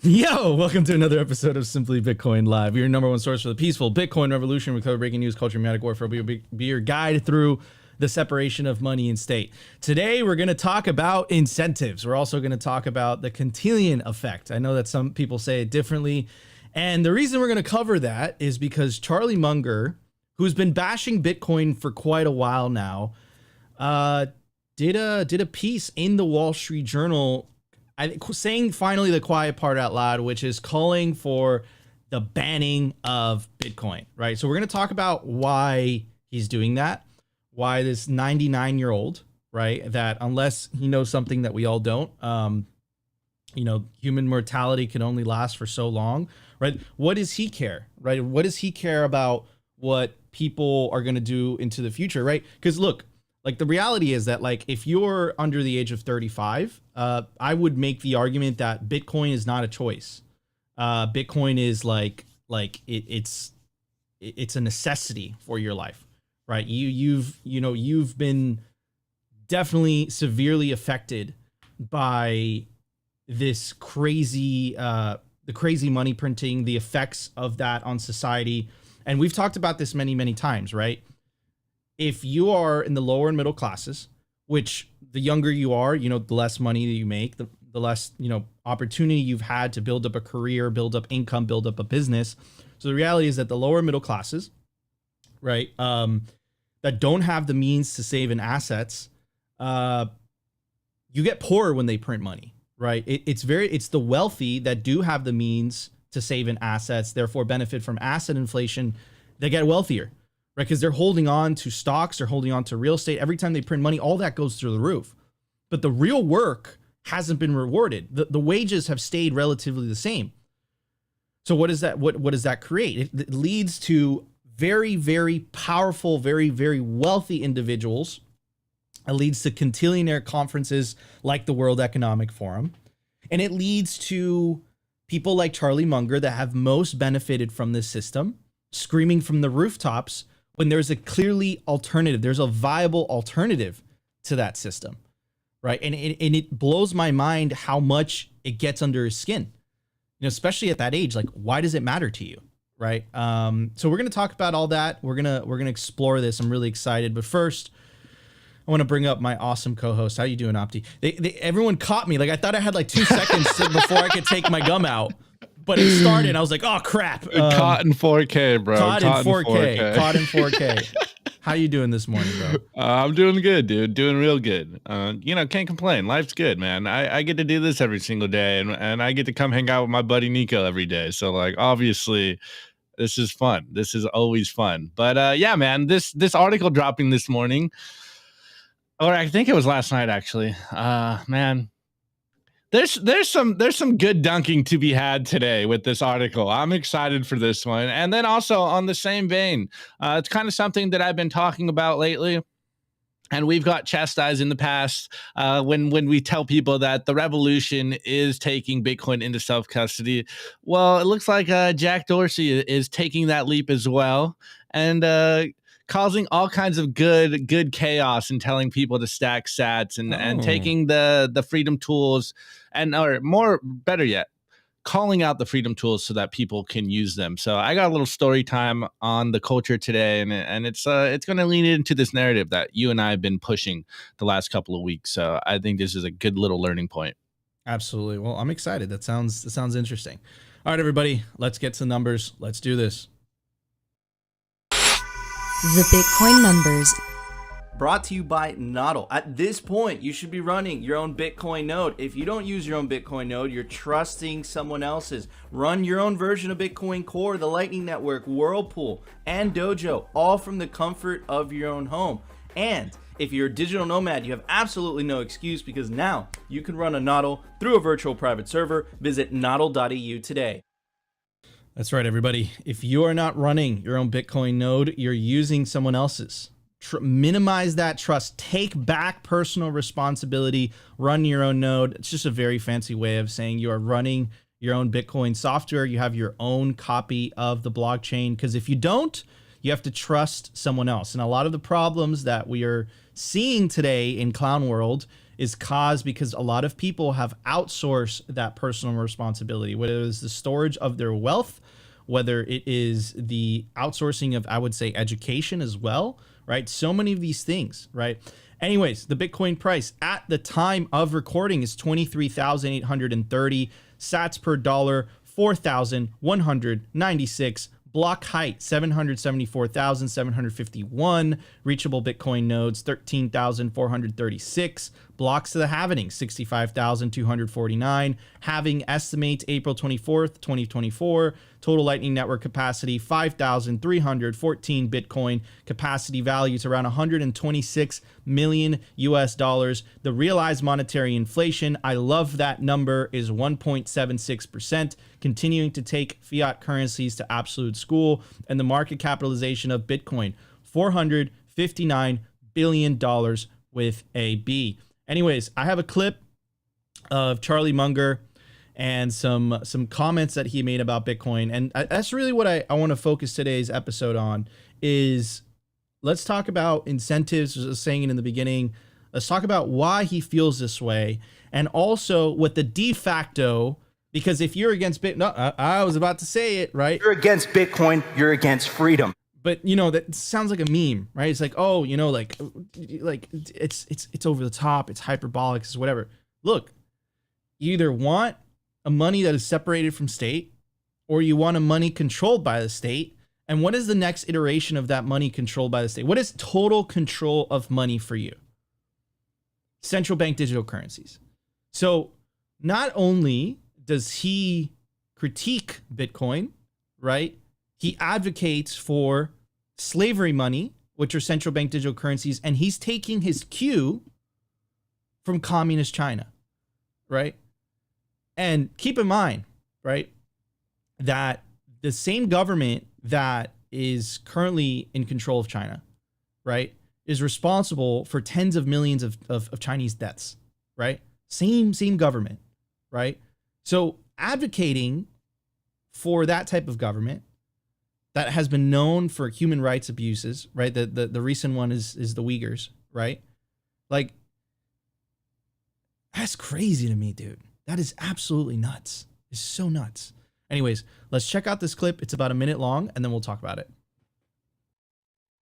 Yo, welcome to another episode of Simply Bitcoin Live, your number one source for the peaceful Bitcoin revolution. We cover breaking news, culture, mediatic warfare. We'll be your guide through the separation of money and state. Today, we're going to talk about incentives. We're also going to talk about the Cantillon effect. I know that some people say it differently. And the reason we're going to cover that is because Charlie Munger, who's been bashing Bitcoin for quite a while now, did a piece in the Wall Street Journal saying finally the quiet part out loud, which is calling for the banning of Bitcoin, right? So we're going to talk about why he's doing that, why this 99-year-old, right, that unless he knows something that we all don't, human mortality can only last for so long, right? What does he care, right? What does he care about what people are going to do into the future, right? Because look, like the reality is that like if you're under the age of 35, I would make the argument that Bitcoin is not a choice. Bitcoin is like it's a necessity for your life, right? You've been definitely severely affected by this crazy the crazy money printing, the effects of that on society, and we've talked about this many times, right? If you are in the lower and middle classes, which the younger you are, the less money that you make, the less, opportunity you've had to build up a career, build up income, build up a business. So the reality is that the lower middle classes, right, that don't have the means to save in assets, you get poorer when they print money, right? It's the wealthy that do have the means to save in assets, therefore benefit from asset inflation, they get wealthier. Right, because they're holding on to stocks, they're holding on to real estate. Every time they print money, all that goes through the roof. But the real work hasn't been rewarded. The wages have stayed relatively the same. So what is that? What does that create? It leads to very, very powerful, very, very wealthy individuals. It leads to cantillionaire conferences like the World Economic Forum. And it leads to people like Charlie Munger that have most benefited from this system, screaming from the rooftops when there's a clearly alternative, there's a viable alternative to that system, right? And it blows my mind how much it gets under his skin, especially at that age. Like, why does it matter to you, right? So we're gonna talk about all that. We're gonna explore this. I'm really excited. But first, I want to bring up my awesome co-host. How you doing, Opti? Everyone caught me. Like I thought I had like 2 seconds before I could take my gum out. But it started, and I was like, oh, crap. Caught in 4K, bro. Caught in 4K. Caught in 4K. How you doing this morning, bro? I'm doing good, dude. Doing real good. Can't complain. Life's good, man. I get to do this every single day, and I get to come hang out with my buddy Nico every day. So, like, obviously, this is fun. This is always fun. But, yeah, man, this article dropping this morning, or I think it was last night, actually. Man. There's some good dunking to be had today with this article. I'm excited for this one. And then also on the same vein, it's kind of something that I've been talking about lately. And we've got chastised in the past when we tell people that the revolution is taking Bitcoin into self-custody. Well, it looks like Jack Dorsey is taking that leap as well. And causing all kinds of good chaos and telling people to stack sats and taking the freedom tools better yet, calling out the freedom tools so that people can use them. So I got a little story time on the culture today, and it's going to lean into this narrative that you and I have been pushing the last couple of weeks. So I think this is a good little learning point. Absolutely. Well, I'm excited. That sounds interesting. All right, everybody, let's get to numbers. Let's do this. The Bitcoin numbers. Brought to you by NODL. At this point, you should be running your own Bitcoin node. If you don't use your own Bitcoin node, you're trusting someone else's. Run your own version of Bitcoin Core, the Lightning Network, Whirlpool, and Dojo, all from the comfort of your own home. And if you're a digital nomad, you have absolutely no excuse because now you can run a NODL through a virtual private server. Visit nodl.eu today. That's right, everybody. If you are not running your own Bitcoin node, you're using someone else's. Minimize that trust. Take back personal responsibility. Run your own node. It's just a very fancy way of saying you are running your own Bitcoin software. You have your own copy of the blockchain. Because if you don't, You have to trust someone else. And a lot of the problems that we are seeing today in clown world is caused because a lot of people have outsourced that personal responsibility, whether it is the storage of their wealth, whether it is the outsourcing of, I would say, education as well, right? So many of these things, right? Anyways, the Bitcoin price at the time of recording is 23,830 sats per dollar, 4,196. Block height, 774,751. Reachable Bitcoin nodes, 13,436. Blocks to the halvening, 65,249. Halving estimates April 24th, 2024. Total Lightning Network capacity, 5,314 Bitcoin. Capacity value is around 126 million US dollars. The realized monetary inflation, I love that number, is 1.76%, continuing to take fiat currencies to absolute school. And the market capitalization of Bitcoin, $459 billion with a B. Anyways, I have a clip of Charlie Munger and some comments that he made about Bitcoin. And that's really what I want to focus today's episode on is let's talk about incentives, as I was saying in the beginning. Let's talk about why he feels this way. And also what the de facto, because if you're against Bitcoin, no, I was about to say it, right? You're against Bitcoin, you're against freedom. But you know, that sounds like a meme, right? It's like, oh, you know, like it's over the top, it's hyperbolic, it's whatever. Look, you either want a money that is separated from state, or you want a money controlled by the state. And what is the next iteration of that money controlled by the state? What is total control of money for you? Central bank digital currencies. So not only does he critique Bitcoin, right? He advocates for slavery money, which are central bank digital currencies, and he's taking his cue from communist China, right? And keep in mind, right, that the same government that is currently in control of China, right, is responsible for tens of millions of Chinese deaths, right? Same government, right? So advocating for that type of government that has been known for human rights abuses, right? The recent one is the Uyghurs, right? Like, that's crazy to me, dude. That is absolutely nuts. It's so nuts. Anyways, let's check out this clip. It's about a minute long, and then we'll talk about it.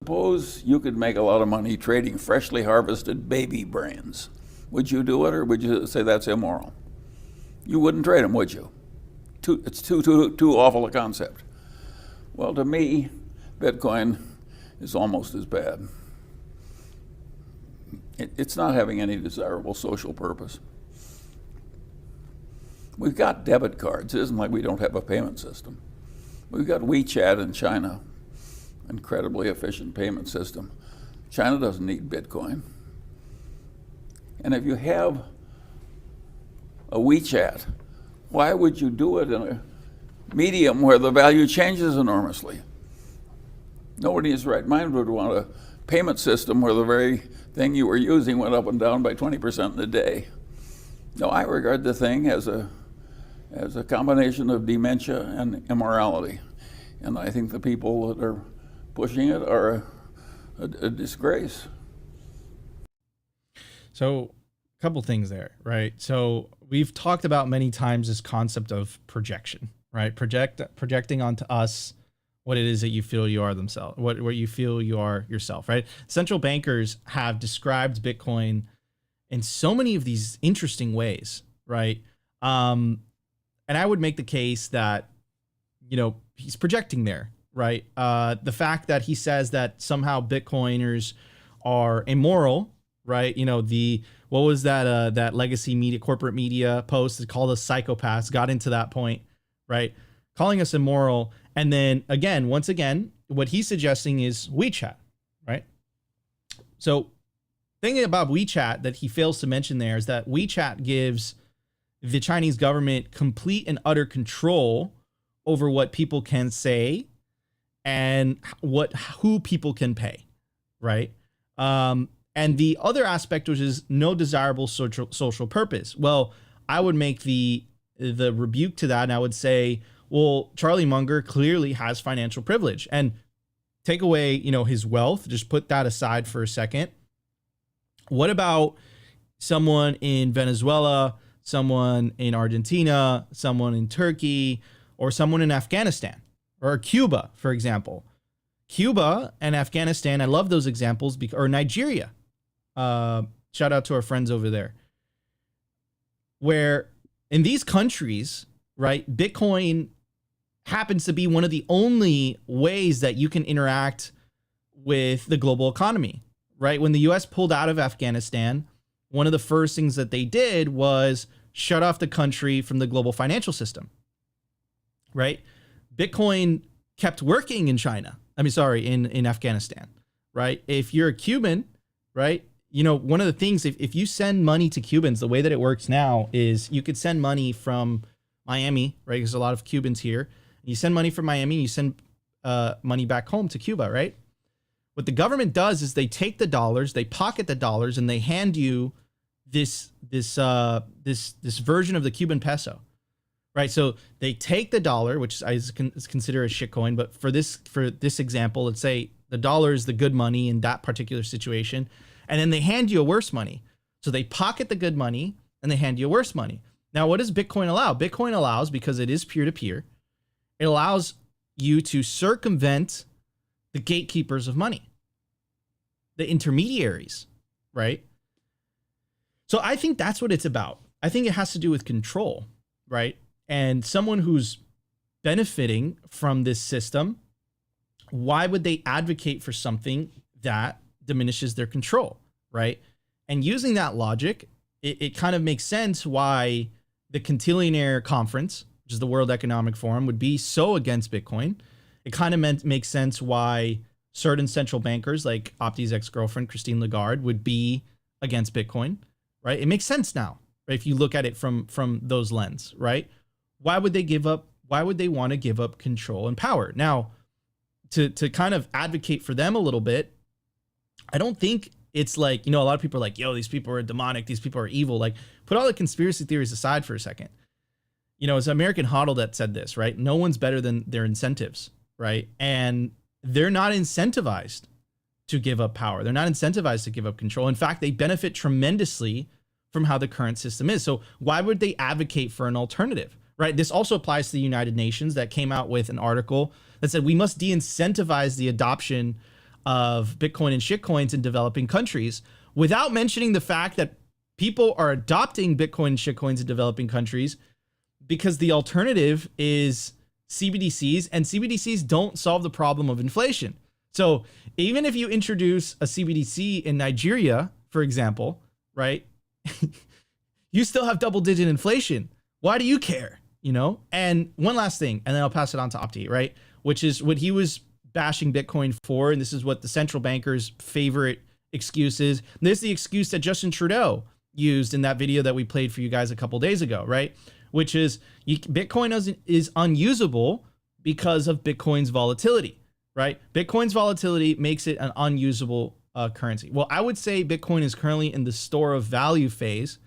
Suppose you could make a lot of money trading freshly harvested baby brains. Would you do it, or would you say that's immoral? You wouldn't trade them, would you? It's too awful a concept. Well, to me, Bitcoin is almost as bad. It's not having any desirable social purpose. We've got debit cards. It isn't like we don't have a payment system. We've got WeChat in China, incredibly efficient payment system. China doesn't need Bitcoin. And if you have a WeChat, why would you do it in a medium where the value changes enormously? Nobody in his right mind would want a payment system where the very thing you were using went up and down by 20% in a day. No, I regard the thing as a combination of dementia and immorality. And I think the people that are pushing it are a disgrace. So a couple things there, right? So we've talked about many times this concept of projection, right? Projecting onto us what it is that you feel you are themselves, what you feel you are yourself, right? Central bankers have described Bitcoin in so many of these interesting ways, right? And I would make the case that, you know, he's projecting there, right? The fact that he says that somehow Bitcoiners are immoral, right? You know, what was that legacy media, corporate media post that called us psychopaths, got into that point, right? Calling us immoral. And then once again, what he's suggesting is WeChat, right? So thing about WeChat that he fails to mention there is that WeChat gives the Chinese government complete and utter control over what people can say and who people can pay, right? And the other aspect, which is no desirable social purpose. Well, I would make the rebuke to that, and I would say, well, Charlie Munger clearly has financial privilege. And take away, you know, his wealth, just put that aside for a second. What about someone in Venezuela, someone in Argentina, someone in Turkey, or someone in Afghanistan or Cuba, for example? Cuba and Afghanistan, I love those examples, or Nigeria. Shout out to our friends over there. Where in these countries, right, Bitcoin happens to be one of the only ways that you can interact with the global economy, right? When the US pulled out of Afghanistan, one of the first things that they did was shut off the country from the global financial system, right? Bitcoin kept working in China. In Afghanistan, right? If you're a Cuban, right? You know, one of the things, if you send money to Cubans, the way that it works now is you could send money from Miami, right? There's a lot of Cubans here. You send money from Miami, you send money back home to Cuba, right? What the government does is they take the dollars, they pocket the dollars, and they hand you this version of the Cuban peso. Right, so they take the dollar, which is considered a shitcoin, but for this example, let's say the dollar is the good money in that particular situation, and then they hand you a worse money. So they pocket the good money and they hand you a worse money. Now, what does Bitcoin allow? Bitcoin allows, because it is peer-to-peer, it allows you to circumvent the gatekeepers of money, the intermediaries, right? So I think that's what it's about. I think it has to do with control, right? And someone who's benefiting from this system, why would they advocate for something that diminishes their control, right? And using that logic, it kind of makes sense why the Quintillionaire Conference, which is the World Economic Forum, would be so against Bitcoin. It kind of makes sense why certain central bankers like Opti's ex-girlfriend, Christine Lagarde, would be against Bitcoin, right? It makes sense now, right? If you look at it from those lens, right? Why would they give up? Why would they want to give up control and power? Now, to kind of advocate for them a little bit, I don't think it's like, you know, a lot of people are like, yo, these people are demonic, these people are evil. Like, put all the conspiracy theories aside for a second. You know, it's American Hodl that said this, right? No one's better than their incentives, right? And they're not incentivized to give up power. They're not incentivized to give up control. In fact, they benefit tremendously from how the current system is. So why would they advocate for an alternative? Right. This also applies to the United Nations that came out with an article that said we must de-incentivize the adoption of Bitcoin and shitcoins in developing countries, without mentioning the fact that people are adopting Bitcoin and shitcoins in developing countries because the alternative is CBDCs, and CBDCs don't solve the problem of inflation. So even if you introduce a CBDC in Nigeria, for example, right, you still have double-digit inflation. Why do you care? You know? And one last thing, and then I'll pass it on to Opti, right? Which is what he was bashing Bitcoin for, and this is what the central bankers' favorite excuse is. This is the excuse that Justin Trudeau used in that video that we played for you guys a couple days ago, right? Which is Bitcoin is unusable because of Bitcoin's volatility, right? Bitcoin's volatility makes it an unusable currency. Well, I would say Bitcoin is currently in the store of value phase,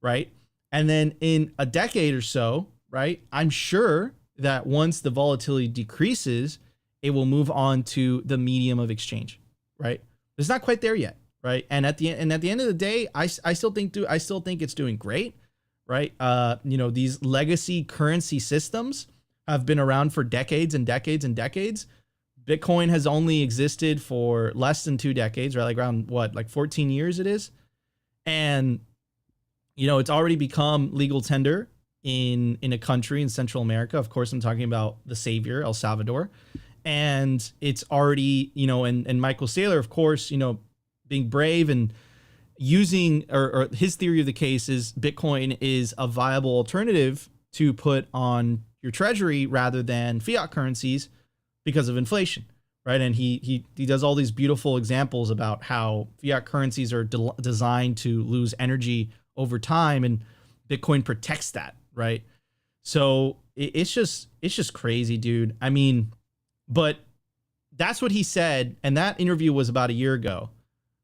right? And then in a decade or so, right, I'm sure that once the volatility decreases, it will move on to the medium of exchange, right? It's not quite there yet, right? And at the end of the day, I still think it's doing great, right? You know, these legacy currency systems have been around for decades and decades and decades. Bitcoin has only existed for less than 2 decades, right? Like around what, like 14 years it is. And, you know, it's already become legal tender in a country in Central America. Of course, I'm talking about the savior, El Salvador. And it's already, you know, and Michael Saylor, of course, you know, being brave and using, or his theory of the case is Bitcoin is a viable alternative to put on your treasury rather than fiat currencies because of inflation, right? And he does all these beautiful examples about how fiat currencies are designed to lose energy over time, and Bitcoin protects that, right? So it's just crazy, dude. I mean, but that's what he said, and that interview was about a year ago.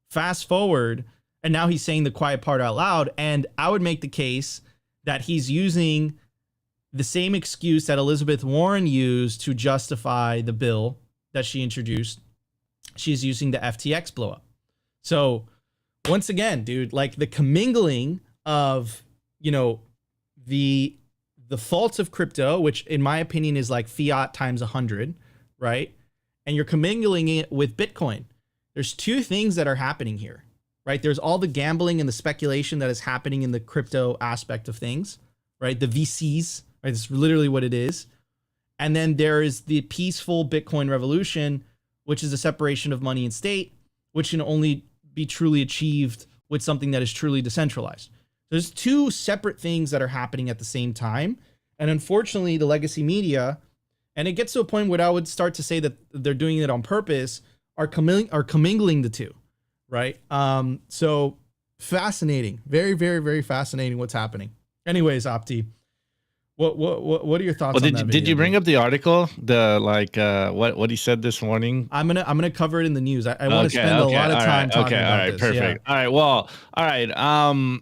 Fast forward, and now he's saying the quiet part out loud, and I would make the case that he's using the same excuse that Elizabeth Warren used to justify the bill that she introduced she's using the FTX blow up. So once again, dude, like the commingling of, you know, the faults of crypto, which in my opinion is like fiat times 100, right? And you're commingling it with Bitcoin. There's two things that are happening here, right? There's all the gambling and the speculation that is happening in the crypto aspect of things, right? The VCs, right? It's literally what it is. And then there is the peaceful Bitcoin revolution, which is the separation of money and state, which can only be truly achieved with something that is truly decentralized. There's two separate things that are happening at the same time. And unfortunately, the legacy media, and it gets to a point where I would start to say that they're doing it on purpose, are commingling the two, right? So fascinating. Very, very, very fascinating what's happening. Anyways, Opti, what are your thoughts on that video? Did you bring up the article? The what he said this morning? I'm gonna cover it in the news. I want to spend a lot of time talking about this. Perfect. Yeah. All right. Well, all right.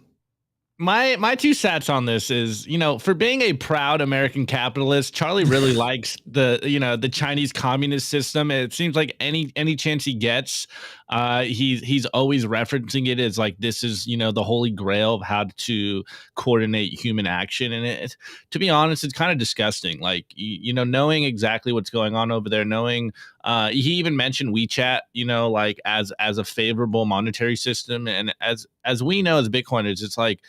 My two sats on this is, you know, for being a proud American capitalist, Charlie really likes the Chinese communist system. It seems like any chance he gets, he's always referencing it as like, this is, you know, the holy grail of how to coordinate human action. And it, to be honest, it's kind of disgusting. Like, you know, knowing exactly what's going on over there, knowing, he even mentioned WeChat, you know, like as a favorable monetary system. And as we know, as Bitcoiners, it's like,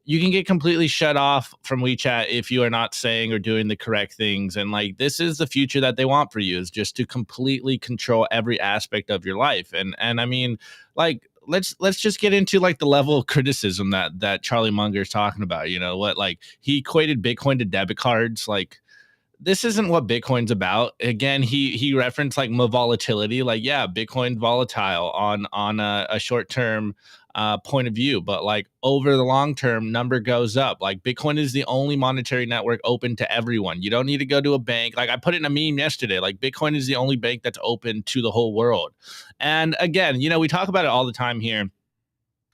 you can get completely shut off from WeChat if you are not saying or doing the correct things. And like, this is the future that they want for you, is just to completely control every aspect of your life. And I mean, like, let's just get into like the level of criticism that Charlie Munger is talking about. You know what, like he equated Bitcoin to debit cards. Like, this isn't what Bitcoin's about. Again, he referenced like volatility. Like, yeah, Bitcoin's volatile on a short term point of view, but like over the long term, number goes up. Like, Bitcoin is the only monetary network open to everyone. You don't need to go to a bank. Like, I put it in a meme yesterday. Like, Bitcoin is the only bank that's open to the whole world. And again, you know, we talk about it all the time here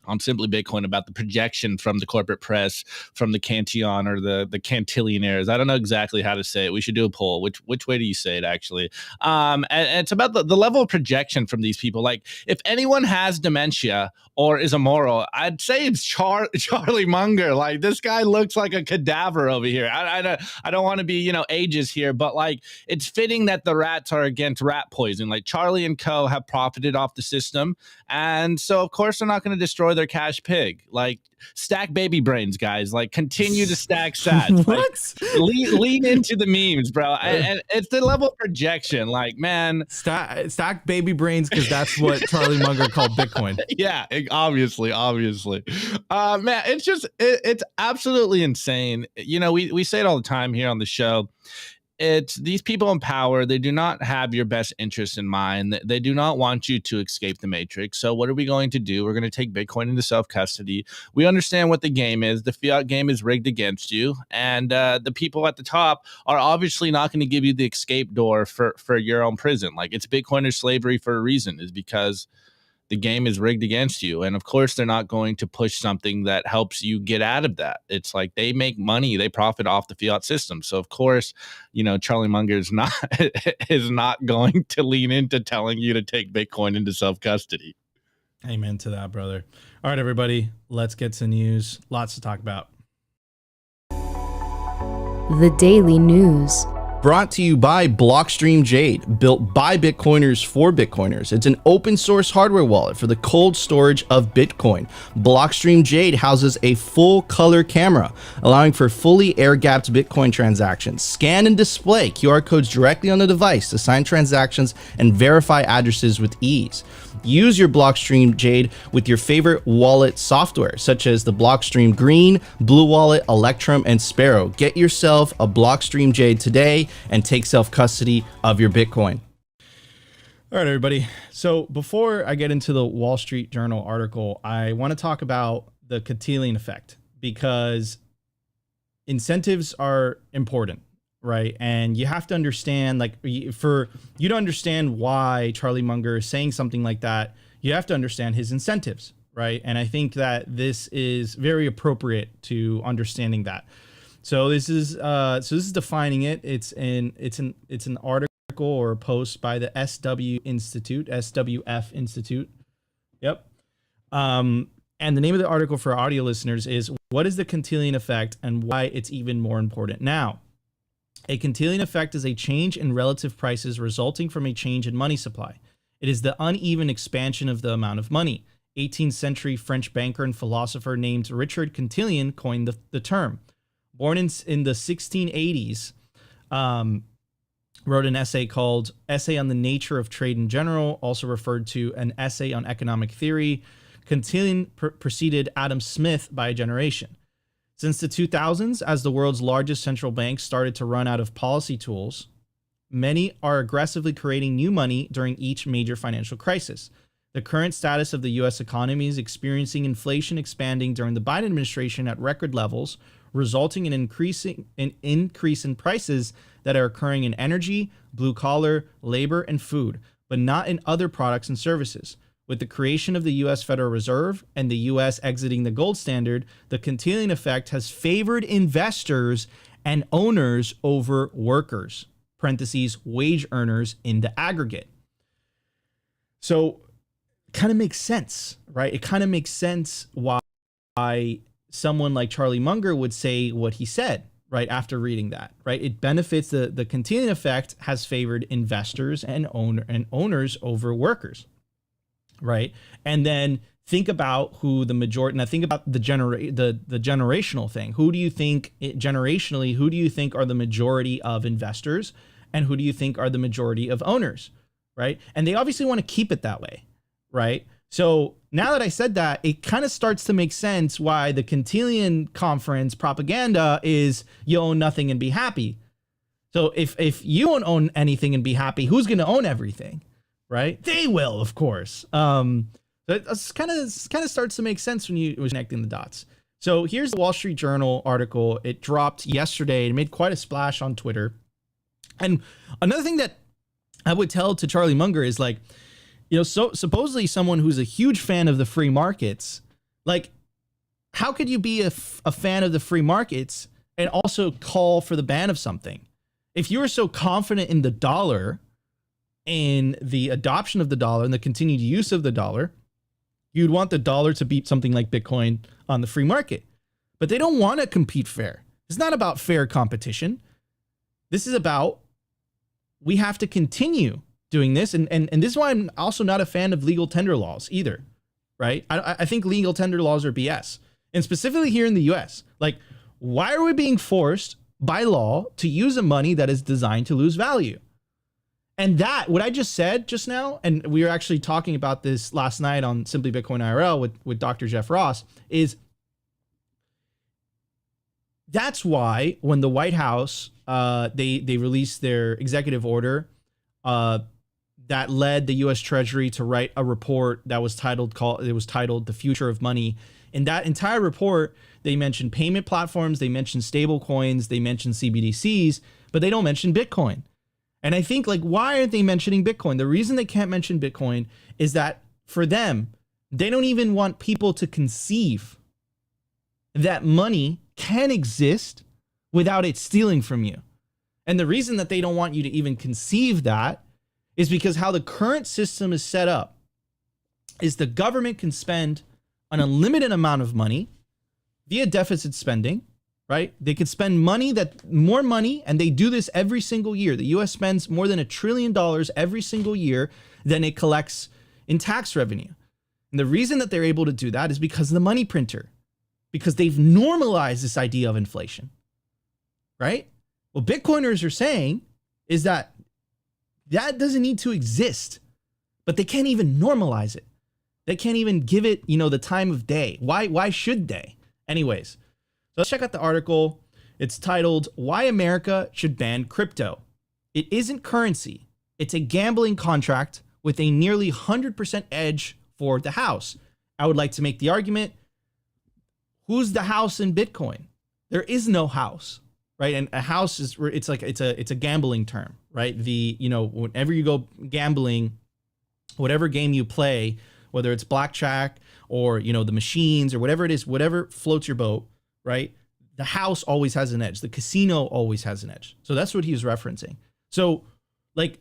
on Simply Bitcoin about the projection from the corporate press, from the Cantillon or the Cantillionaires. I don't know exactly how to say it. We should do a poll. Which way do you say it, actually? And it's about the level of projection from these people. Like, if anyone has dementia or is immoral, I'd say it's Charlie Munger. Like, this guy looks like a cadaver over here. I don't want to be, you know, ageist here, but like, it's fitting that the rats are against rat poison. Like, Charlie and co have profited off the system, and so of course they're not going to destroy their cash pig. Like, stack baby brains, guys. Like, continue to stack sats. What? Like, lean into the memes, bro. And it's the level of projection. Like, man, stack baby brains, because that's what Charlie Munger called Bitcoin. Yeah, obviously. Man, it's just it's absolutely insane. You know, we say it all the time here on the show. It's these people in power. They do not have your best interest in mind. They do not want you to escape the matrix. So what are we going to do? We're going to take Bitcoin into self-custody. We understand what the game is. The fiat game is rigged against you. And the people at the top are obviously not going to give you the escape door for your own prison. Like, it's Bitcoin or slavery for a reason, is because the game is rigged against you. And of course, they're not going to push something that helps you get out of that. It's like, they make money, they profit off the fiat system. So of course, you know, Charlie Munger is not going to lean into telling you to take Bitcoin into self-custody. Amen to that, brother. All right, everybody, let's get to news. Lots to talk about. The Daily News. Brought to you by Blockstream Jade, built by Bitcoiners for Bitcoiners. It's an open source hardware wallet for the cold storage of Bitcoin. Blockstream Jade houses a full color camera, allowing for fully air-gapped Bitcoin transactions. Scan and display QR codes directly on the device to sign transactions and verify addresses with ease. Use your Blockstream Jade with your favorite wallet software, such as the Blockstream Green, Blue Wallet, Electrum, and Sparrow. Get yourself a Blockstream Jade today and take self-custody of your Bitcoin. All right, everybody. So before I get into the Wall Street Journal article, I want to talk about the Cantillon effect, because incentives are important, right? And you have to understand, like, for you to understand why Charlie Munger is saying something like that, you have to understand his incentives, right? And I think that this is very appropriate to understanding that. So this is defining it. It's an article or a post by the SWF Institute. Yep. And the name of the article for audio listeners is "What is the Cantillon Effect and Why It's Even More Important Now?" A Cantillon effect is a change in relative prices resulting from a change in money supply. It is the uneven expansion of the amount of money. 18th century French banker and philosopher named Richard Cantillon coined the term. Born in the 1680s, wrote an essay called Essay on the Nature of Trade in General, also referred to an essay on economic theory. Cantillon preceded Adam Smith by a generation. Since the 2000s, as the world's largest central banks started to run out of policy tools, many are aggressively creating new money during each major financial crisis. The current status of the U.S. economy is experiencing inflation expanding during the Biden administration at record levels, resulting in an increase in prices that are occurring in energy, blue-collar, labor, and food, but not in other products and services. With the creation of the U.S. Federal Reserve and the U.S. exiting the gold standard, the Cantillon effect has favored investors and owners over workers, parentheses, wage earners in the aggregate. So kind of makes sense, right? It kind of makes sense why someone like Charlie Munger would say what he said, right, after reading that, right? It benefits, the Cantillon effect has favored investors and owners over workers. Right. And then think about who the majority, now think about the generational thing. Who do you think generationally, who do you think are the majority of investors and who do you think are the majority of owners? Right. And they obviously want to keep it that way. Right. So now that I said that, it kind of starts to make sense why the Cantillon conference propaganda is you own nothing and be happy. So if you don't own anything and be happy, who's going to own everything? Right? They will, of course. It kind of starts to make sense when you was connecting the dots. So here's the Wall Street Journal article. It dropped yesterday and made quite a splash on Twitter. And another thing that I would tell to Charlie Munger is like, you know, so supposedly someone who's a huge fan of the free markets, like, how could you be a fan of the free markets and also call for the ban of something? If you were so confident in the dollar, in the adoption of the dollar and the continued use of the dollar, you'd want the dollar to beat something like Bitcoin on the free market. But they don't want to compete fair. It's not about fair competition. This is about, we have to continue doing this. And this is why I'm also not a fan of legal tender laws either, right? I think legal tender laws are BS. And specifically here in the US, like, why are we being forced by law to use a money that is designed to lose value? And that, what I just said just now, and we were actually talking about this last night on Simply Bitcoin IRL with Dr. Jeff Ross, is that's why when the White House, they released their executive order that led the U.S. Treasury to write a report that was titled The Future of Money. In that entire report, they mentioned payment platforms, they mentioned stable coins, they mentioned CBDCs, but they don't mention Bitcoin. And I think, like, why aren't they mentioning Bitcoin? The reason they can't mention Bitcoin is that for them, they don't even want people to conceive that money can exist without it stealing from you. And the reason that they don't want you to even conceive that is because how the current system is set up is the government can spend an unlimited amount of money via deficit spending. Right? They could spend more money, and they do this every single year. The U.S. spends more than $1 trillion every single year than it collects in tax revenue. And the reason that they're able to do that is because of the money printer, because they've normalized this idea of inflation, right? What Bitcoiners are saying is that doesn't need to exist, but they can't even normalize it. They can't even give it, the time of day. Why should they? Anyways. So let's check out the article. It's titled, Why America Should Ban Crypto. It isn't currency. It's a gambling contract with a nearly 100% edge for the house. I would like to make the argument, who's the house in Bitcoin? There is no house, right? And a house is, it's a gambling term, right? Whenever you go gambling, whatever game you play, whether it's blackjack or, the machines or whatever it is, whatever floats your boat, right? The house always has an edge. The casino always has an edge. So that's what he was referencing. So, like,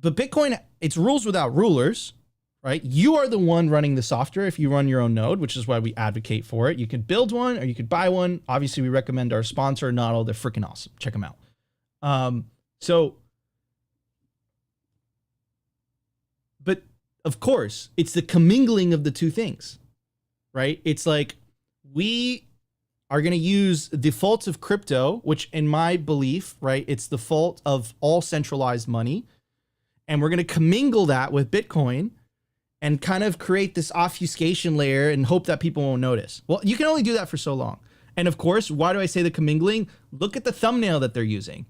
but Bitcoin, it's rules without rulers, right? You are the one running the software if you run your own node, which is why we advocate for it. You could build one or you could buy one. Obviously, we recommend our sponsor, NODL. They're freaking awesome. Check them out. But of course, it's the commingling of the two things, right? It's like we are going to use the faults of crypto, which in my belief, right, it's the fault of all centralized money. And we're going to commingle that with Bitcoin and kind of create this obfuscation layer and hope that people won't notice. Well, you can only do that for so long. And of course, why do I say the commingling? Look at the thumbnail that they're using.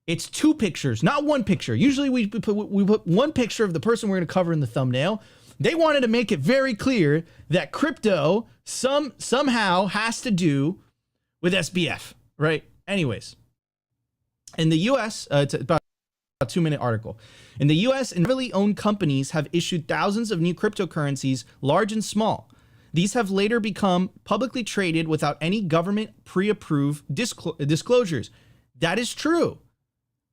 It's two pictures, not one picture. Usually we put one picture of the person we're going to cover in the thumbnail. They wanted to make it very clear that crypto somehow has to do with SBF, right? Anyways, in the US, it's about a 2-minute article. In the US, individually owned companies have issued thousands of new cryptocurrencies, large and small. These have later become publicly traded without any government pre-approved disclosures. That is true.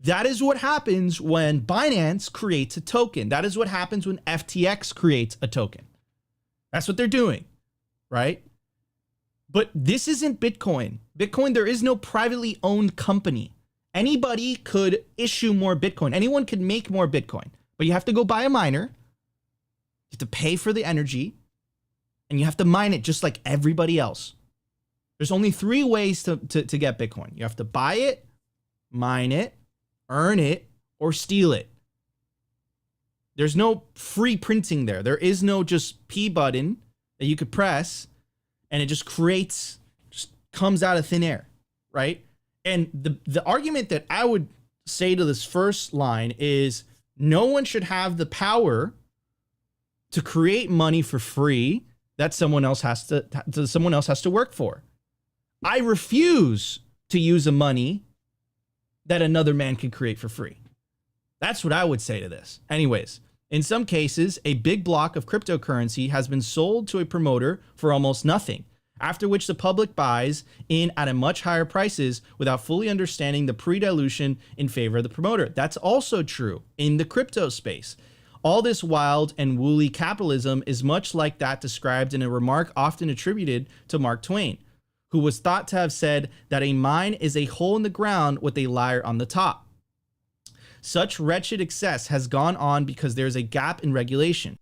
That is what happens when Binance creates a token. That is what happens when FTX creates a token. That's what they're doing, right? But this isn't Bitcoin. Bitcoin, there is no privately owned company. Anybody could issue more Bitcoin. Anyone could make more Bitcoin, but you have to go buy a miner. You have to pay for the energy and you have to mine it just like everybody else. There's only 3 ways to get Bitcoin. You have to buy it, mine it, earn it, or steal it. There's no free printing there. There is no just P button that you could press and it just comes out of thin air, right? And the argument that I would say to this first line is no one should have the power to create money for free that someone else has to work for. I refuse to use a money that another man can create for free. That's what I would say to this. Anyways, in some cases, a big block of cryptocurrency has been sold to a promoter for almost nothing, after which the public buys in at a much higher prices without fully understanding the pre-dilution in favor of the promoter. That's also true in the crypto space. All this wild and woolly capitalism is much like that described in a remark often attributed to Mark Twain, who was thought to have said that a mine is a hole in the ground with a liar on the top. Such wretched excess has gone on because there's a gap in regulation.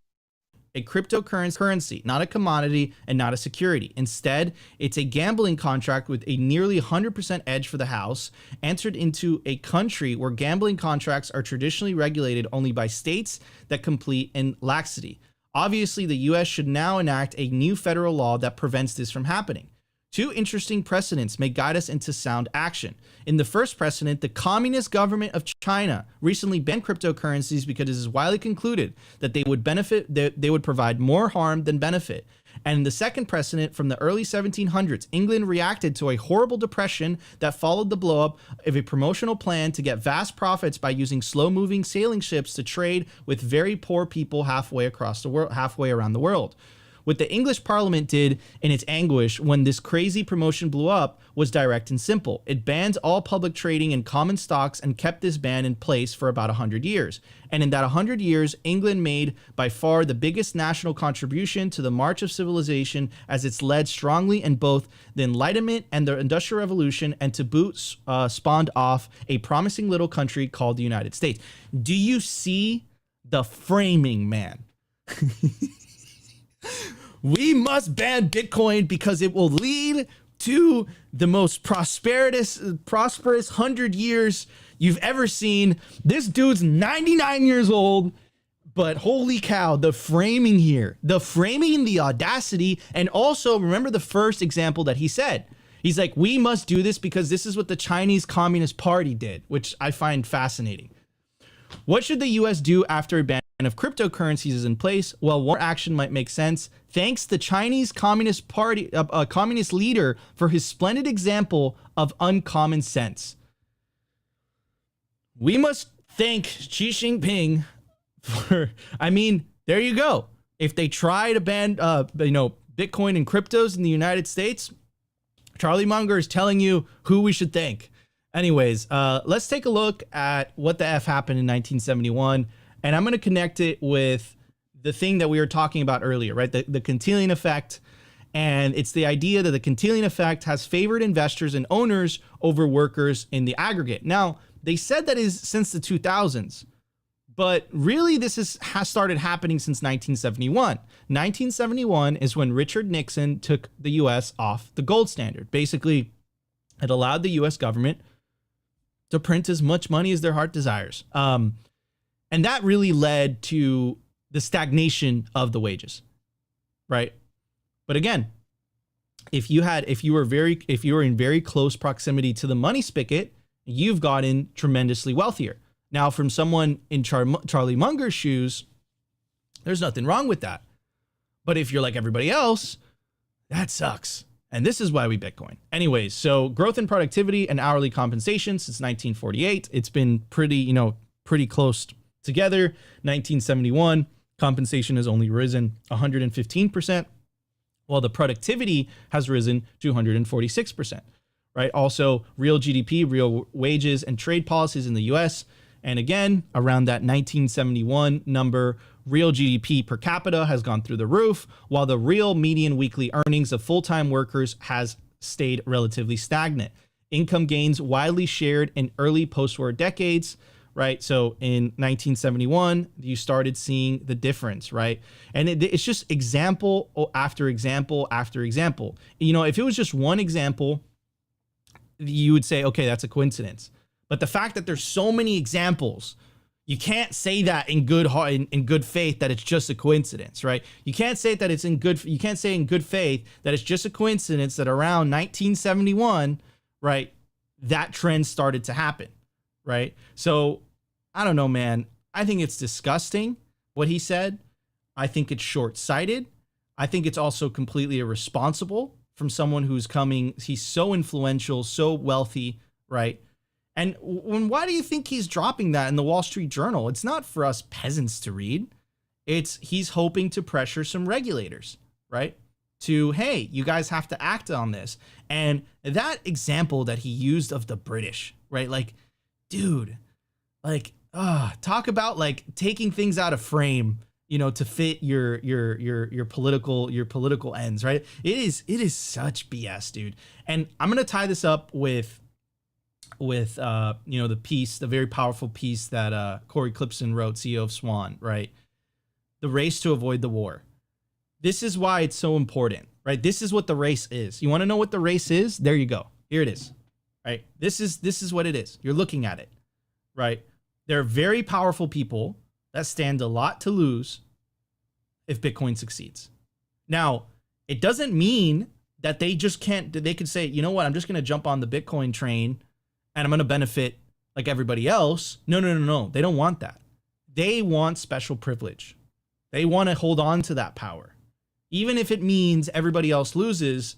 A cryptocurrency, not a commodity and not a security. Instead, it's a gambling contract with a nearly 100% edge for the house, entered into a country where gambling contracts are traditionally regulated only by states that complete in laxity. Obviously, the US should now enact a new federal law that prevents this from happening. 2 interesting precedents may guide us into sound action. In the first precedent, the Communist government of China recently banned cryptocurrencies because it is widely concluded that they would provide more harm than benefit. And in the second precedent, from the early 1700s, England reacted to a horrible depression that followed the blowup of a promotional plan to get vast profits by using slow-moving sailing ships to trade with very poor people halfway around the world. What the English Parliament did in its anguish when this crazy promotion blew up was direct and simple. It banned all public trading in common stocks and kept this ban in place for about 100 years. And in that 100 years, England made by far the biggest national contribution to the march of civilization, as it's led strongly in both the Enlightenment and the Industrial Revolution, and to boot spawned off a promising little country called the United States. Do you see the framing, man? We must ban Bitcoin because it will lead to the most prosperous 100 years you've ever seen. This dude's 99 years old, but holy cow, the framing here, the framing and the audacity. And also remember the first example that he said. He's like, we must do this because this is what the Chinese Communist Party did, which I find fascinating. What should the US do after a ban of cryptocurrencies is in place? Well, more action might make sense. Thanks the Chinese Communist Party, communist leader, for his splendid example of uncommon sense. We must thank Xi Jinping for, there you go. If they try to ban, Bitcoin and cryptos in the United States, Charlie Munger is telling you who we should thank. Anyways, let's take a look at what the F happened in 1971. And I'm going to connect it with the thing that we were talking about earlier, right? The Cantillon effect. And it's the idea that the Cantillon effect has favored investors and owners over workers in the aggregate. Now, they said that is since the 2000s, but really this has started happening since 1971. 1971 is when Richard Nixon took the U.S. off the gold standard. Basically, it allowed the U.S. government to print as much money as their heart desires. And that really led to the stagnation of the wages, right? But again, if you were in very close proximity to the money spigot, you've gotten tremendously wealthier. Now, from someone in Charlie Munger's shoes, there's nothing wrong with that. But if you're like everybody else, that sucks. And this is why we Bitcoin. Anyways, so growth in productivity and hourly compensation since 1948, it's been pretty close together. 1971, compensation has only risen 115%, while the productivity has risen 246%, right? Also, real GDP, real wages, and trade policies in the US. And again, around that 1971 number, real GDP per capita has gone through the roof, while the real median weekly earnings of full-time workers has stayed relatively stagnant. Income gains widely shared in early post-war decades, right? So in 1971, you started seeing the difference, right? And it's just example after example after example. If it was just one example, you would say, okay, that's a coincidence. But the fact that there's so many examples, you can't say that in good faith that it's just a coincidence, right? You can't say that you can't say in good faith that it's just a coincidence that around 1971, right, that trend started to happen, right? So I don't know, man. I think it's disgusting what he said. I think it's short-sighted. I think it's also completely irresponsible from someone he's so influential, so wealthy, right? And why do you think he's dropping that in the Wall Street Journal? It's not for us peasants to read. He's hoping to pressure some regulators, right? To, hey, you guys have to act on this. And that example that he used of the British, right? Like, dude, like, talk about like taking things out of frame, to fit your political ends, right? It is such BS, dude. And I'm gonna tie this up with the very powerful piece that Corey Clipson wrote, CEO of Swan, right? The race to avoid the war. This is why it's so important, right? This is what the race is. You want to know what the race is? There you go. Here it is, right? This is what it is. You're looking at it, right? There are very powerful people that stand a lot to lose if Bitcoin succeeds. Now, it doesn't mean that they could say, you know what, I'm just going to jump on the Bitcoin train and I'm going to benefit like everybody else. No. They don't want that. They want special privilege. They want to hold on to that power. Even if it means everybody else loses,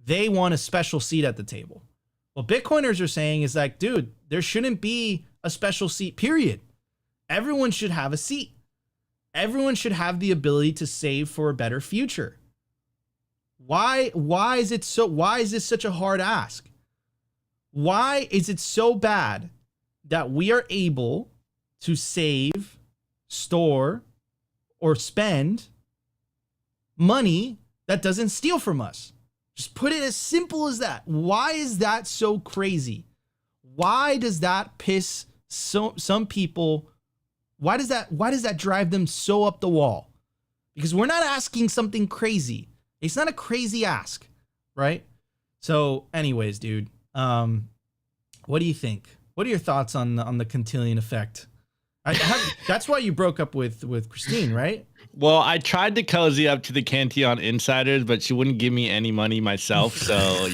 they want a special seat at the table. What Bitcoiners are saying is like, dude, there shouldn't be a special seat, period. Everyone should have a seat. Everyone should have the ability to save for a better future. Why is this such a hard ask? Why is it so bad that we are able to save, store, or spend money that doesn't steal from us? Just put it as simple as that. Why is that so crazy? Why does that piss some people? Why does that drive them so up the wall? Because we're not asking something crazy. It's not a crazy ask, right? So anyways, dude, what do you think? What are your thoughts on the Cantillon effect? That's why you broke up with Christine, right? Well, I tried to cozy up to the Cantillon insiders, but she wouldn't give me any money myself. So,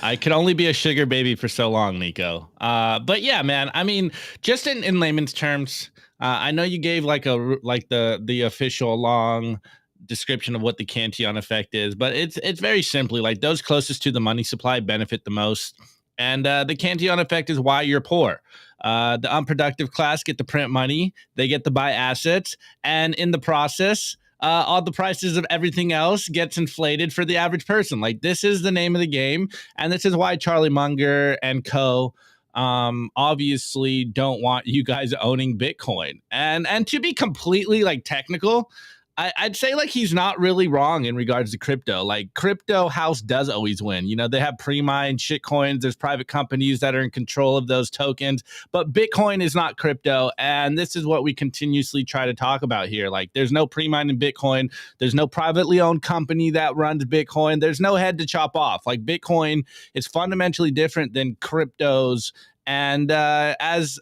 I could only be a sugar baby for so long, Nico. But yeah, man, I mean, just in layman's terms, I know you gave the official long description of what the Cantillon effect is, but it's very simply like those closest to the money supply benefit the most. And the Cantillon effect is why you're poor. The unproductive class get to print money, they get to buy assets, and in the process, all the prices of everything else gets inflated for the average person. Like, this is the name of the game, and this is why Charlie Munger and co. obviously don't want you guys owning Bitcoin. And to be completely like technical, I'd say like he's not really wrong in regards to crypto. Like crypto house does always win. You know, they have pre-mined shitcoins. There's private companies that are in control of those tokens, but Bitcoin is not crypto. And this is what we continuously try to talk about here. Like there's no pre-mined in Bitcoin. There's no privately owned company that runs Bitcoin. There's no head to chop off. Like Bitcoin is fundamentally different than cryptos. And as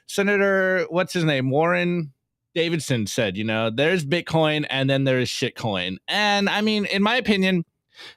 Senator, what's his name, Warren Davidson said, you know, there's Bitcoin and then there's shitcoin. And I mean, in my opinion,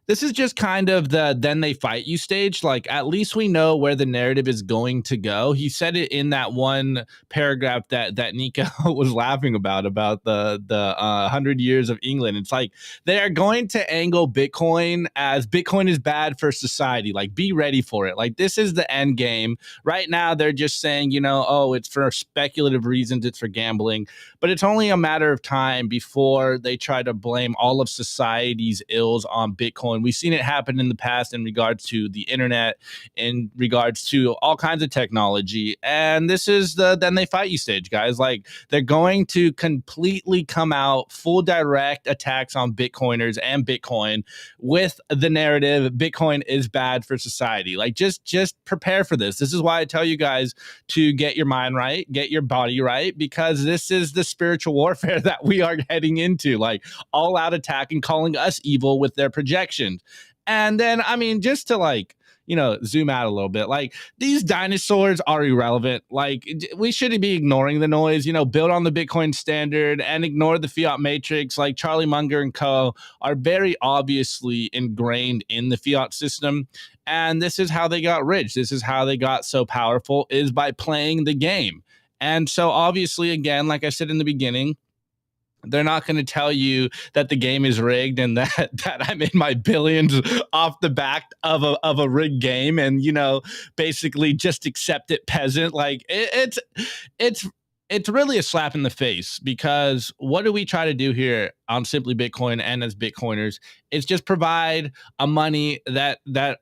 this is just kind of the then they fight you stage. Like at least we know where the narrative is going to go. He said it in that one paragraph that Nico was laughing about the 100 years of England. It's like they are going to angle Bitcoin as Bitcoin is bad for society. Like be ready for it. Like this is the end game. Right now they're just saying, you know, oh, it's for speculative reasons, it's for gambling. But it's only a matter of time before they try to blame all of society's ills on Bitcoin. We've seen it happen in the past in regards to the internet, in regards to all kinds of technology. And this is the then they fight you stage, guys. Like they're going to completely come out full direct attacks on Bitcoiners and Bitcoin with the narrative Bitcoin is bad for society. Like just prepare for this. This is why I tell you guys to get your mind right, get your body right, because this is the spiritual warfare that we are heading into, like all out attack and calling us evil with their projections. And then, I mean, just to like, you know, zoom out a little bit, like these dinosaurs are irrelevant. Like we shouldn't be ignoring the noise, you know, build on the Bitcoin standard and ignore the fiat matrix. Like Charlie Munger and co are very obviously ingrained in the fiat system. And this is how they got rich. This is how they got so powerful, is by playing the game. And so obviously, again, like I said in the beginning, they're not going to tell you that the game is rigged and that I made my billions off the back of a rigged game and, you know, basically just accept it, peasant. Like it's really a slap in the face, because what do we try to do here on Simply Bitcoin and as Bitcoiners? It's just provide a money that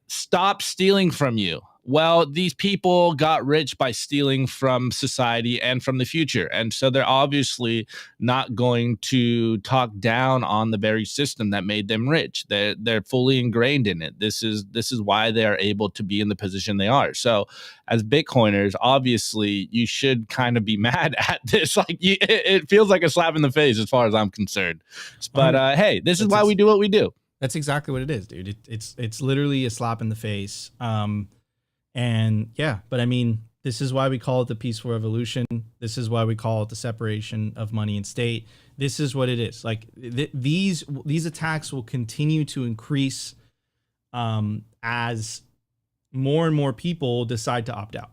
stops stealing from you. Well, these people got rich by stealing from society and from the future. And so they're obviously not going to talk down on the very system that made them rich. They're fully ingrained in it. This is why they are able to be in the position they are. So as Bitcoiners, obviously, you should kind of be mad at this. Like it feels like a slap in the face as far as I'm concerned. But hey, this is why we do what we do. That's exactly what it is, dude. It's literally a slap in the face. And yeah, but I mean, this is why we call it the peaceful revolution. This is why we call it the separation of money and state. This is what it is. Like these attacks will continue to increase as more and more people decide to opt out,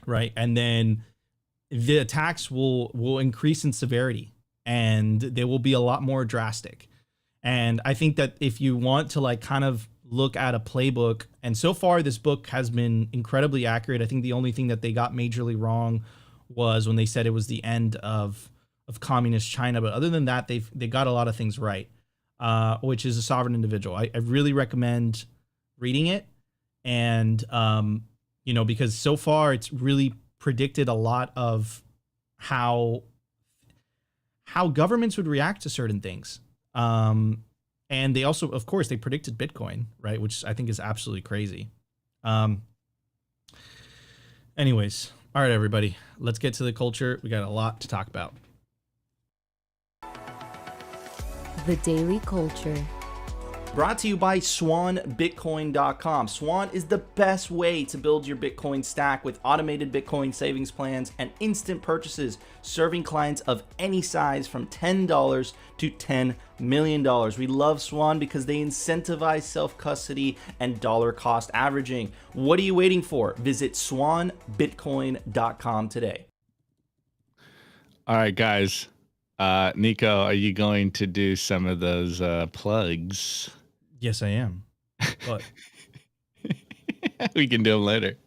right? And then the attacks will increase in severity, and they will be a lot more drastic. And I think that if you want to like kind of look at a playbook, and so far this book has been incredibly accurate. I think the only thing that they got majorly wrong was when they said it was the end of communist China. But other than that, they got a lot of things right, which is a sovereign individual. I really recommend reading it. And, you know, because so far it's really predicted a lot of how governments would react to certain things. And they also, of course, they predicted Bitcoin, right? Which I think is absolutely crazy. Anyways, all right, everybody, let's get to the culture. We got a lot to talk about. The Daily Culture. Brought to you by SwanBitcoin.com. Swan is the best way to build your Bitcoin stack with automated Bitcoin savings plans and instant purchases, serving clients of any size from $10 to $10 million. We love Swan because they incentivize self-custody and dollar cost averaging. What are you waiting for? Visit SwanBitcoin.com today. All right, guys. Nico, are you going to do some of those plugs? Yes, I am. But we can do them later.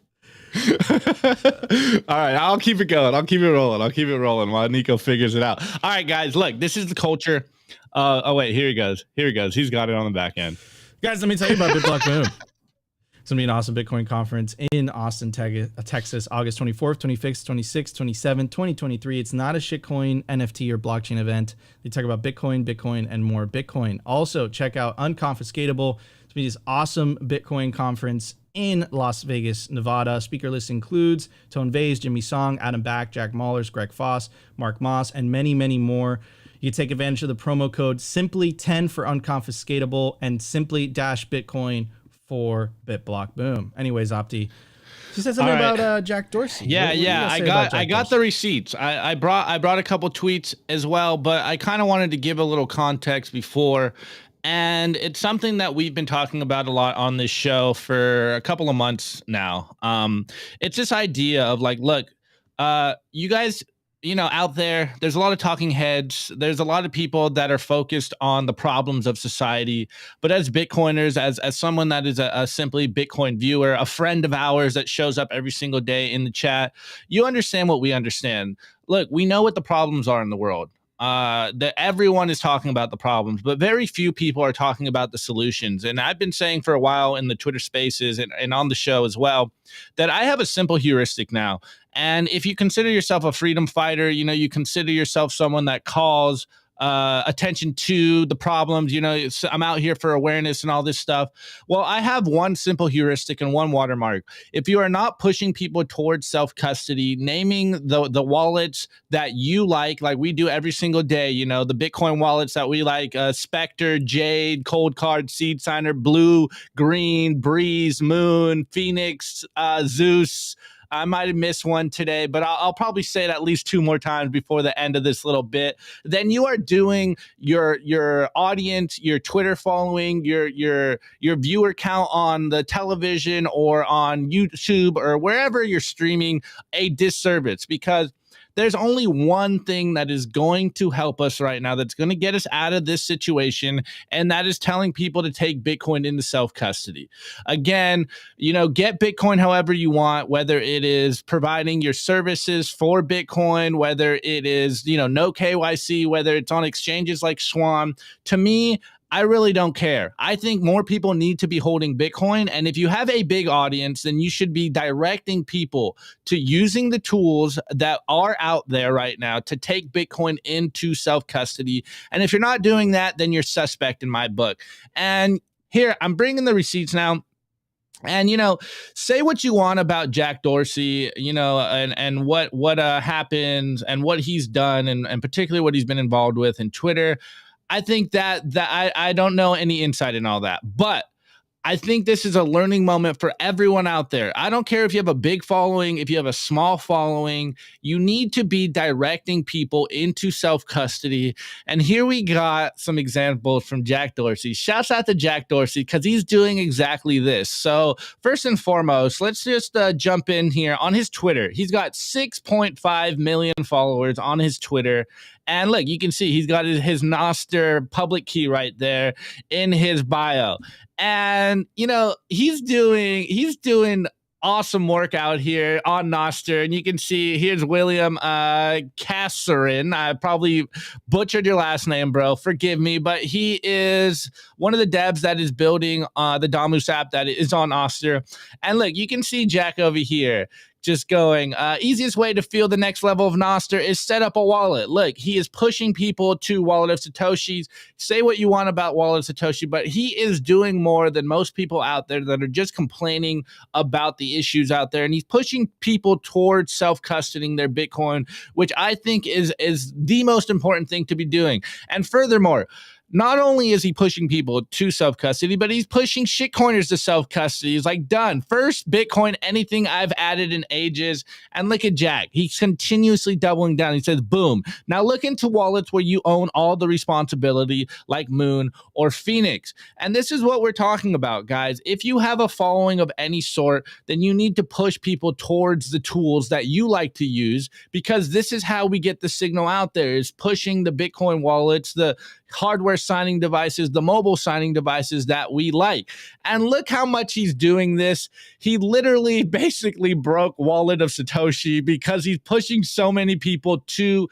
All right, I'll keep it going. I'll keep it rolling while Nico figures it out. All right, guys, look, this is the culture. Oh, wait, here he goes. He's got it on the back end. Guys, let me tell you about BitBlock Boom. It's going to be an awesome Bitcoin conference in Austin, Texas, August 24th, 25th, 26th, 27th, 2023. It's not a shitcoin, NFT, or blockchain event. They talk about Bitcoin, and more Bitcoin. Also, check out Unconfiscatable. It's going to be this awesome Bitcoin conference in Las Vegas, Nevada. Speaker list includes Tone Vays, Jimmy Song, Adam Back, Jack Mahlers, Greg Foss, Mark Moss, and many, many more. You can take advantage of the promo code Simply10 for Unconfiscatable and Simply-Bitcoin for BitBlock. Boom. Anyways, Opti, she said something about Jack Dorsey. Yeah, what do you yeah. gotta say about Jack I got Dorsey? the receipts. I brought a couple tweets as well, but I kind of wanted to give a little context before. And it's something that we've been talking about a lot on this show for a couple of months now. It's this idea of like, look, you guys, out there's a lot of talking heads. There's a lot of people that are focused on the problems of society. But as Bitcoiners, as someone that is a simply Bitcoin viewer, a friend of ours that shows up every single day in the chat, you understand what we understand. Look, we know what the problems are in the world. That everyone is talking about the problems, but very few people are talking about the solutions. And I've been saying for a while in the Twitter spaces and on the show as well, that I have a simple heuristic now. And if you consider yourself a freedom fighter, you consider yourself someone that calls attention to the problems, I'm out here for awareness and all this stuff. Well, I have one simple heuristic and one watermark. If you are not pushing people towards self-custody, naming the wallets that you like we do every single day, the Bitcoin wallets that we like, Spectre, Jade, Cold Card, Seed Signer, Blue, Green, Breeze, Moon, Phoenix, Zeus. I might have missed one today, but I'll probably say it at least 2 more times before the end of this little bit. Then you are doing your audience, your Twitter following, your viewer count on the television or on YouTube or wherever you're streaming a disservice, because there's only one thing that is going to help us right now, that's going to get us out of this situation, and that is telling people to take Bitcoin into self-custody. Again, get Bitcoin however you want, whether it is providing your services for Bitcoin, whether it is, no KYC, whether it's on exchanges like Swan. To me, I really don't care. I think more people need to be holding Bitcoin. And if you have a big audience, then you should be directing people to using the tools that are out there right now to take Bitcoin into self-custody. And if you're not doing that, then you're suspect in my book. And here, I'm bringing the receipts now. And, say what you want about Jack Dorsey, and what happens and what he's done, and particularly what he's been involved with in Twitter. I think that I don't know any insight in all that, but I think this is a learning moment for everyone out there. I don't care if you have a big following, if you have a small following, you need to be directing people into self-custody. And here we got some examples from Jack Dorsey. Shouts out to Jack Dorsey because he's doing exactly this. So first and foremost, let's just jump in here on his Twitter. He's got 6.5 million followers on his Twitter. And look, you can see he's got his Nostr public key right there in his bio. And, he's doing awesome work out here on Nostr. And you can see here's William Kasserin. I probably butchered your last name, bro. Forgive me. But he is one of the devs that is building the Damus app that is on Nostr. And look, you can see Jack over here. Just going, easiest way to feel the next level of Nostr is set up a wallet. Look, he is pushing people to Wallet of Satoshis. Say what you want about Wallet of Satoshi, but he is doing more than most people out there that are just complaining about the issues out there. And he's pushing people towards self-custodying their Bitcoin, which I think is the most important thing to be doing. And furthermore, not only is he pushing people to self-custody, but he's pushing shitcoiners to self-custody. He's like, done. First Bitcoin, anything I've added in ages. And look at Jack. He's continuously doubling down. He says, boom. Now look into wallets where you own all the responsibility, like Moon or Phoenix. And this is what we're talking about, guys. If you have a following of any sort, then you need to push people towards the tools that you like to use, because this is how we get the signal out there, is pushing the Bitcoin wallets, the hardware signing devices, the mobile signing devices that we like. And look how much he's doing this. He literally basically broke Wallet of Satoshi because he's pushing so many people to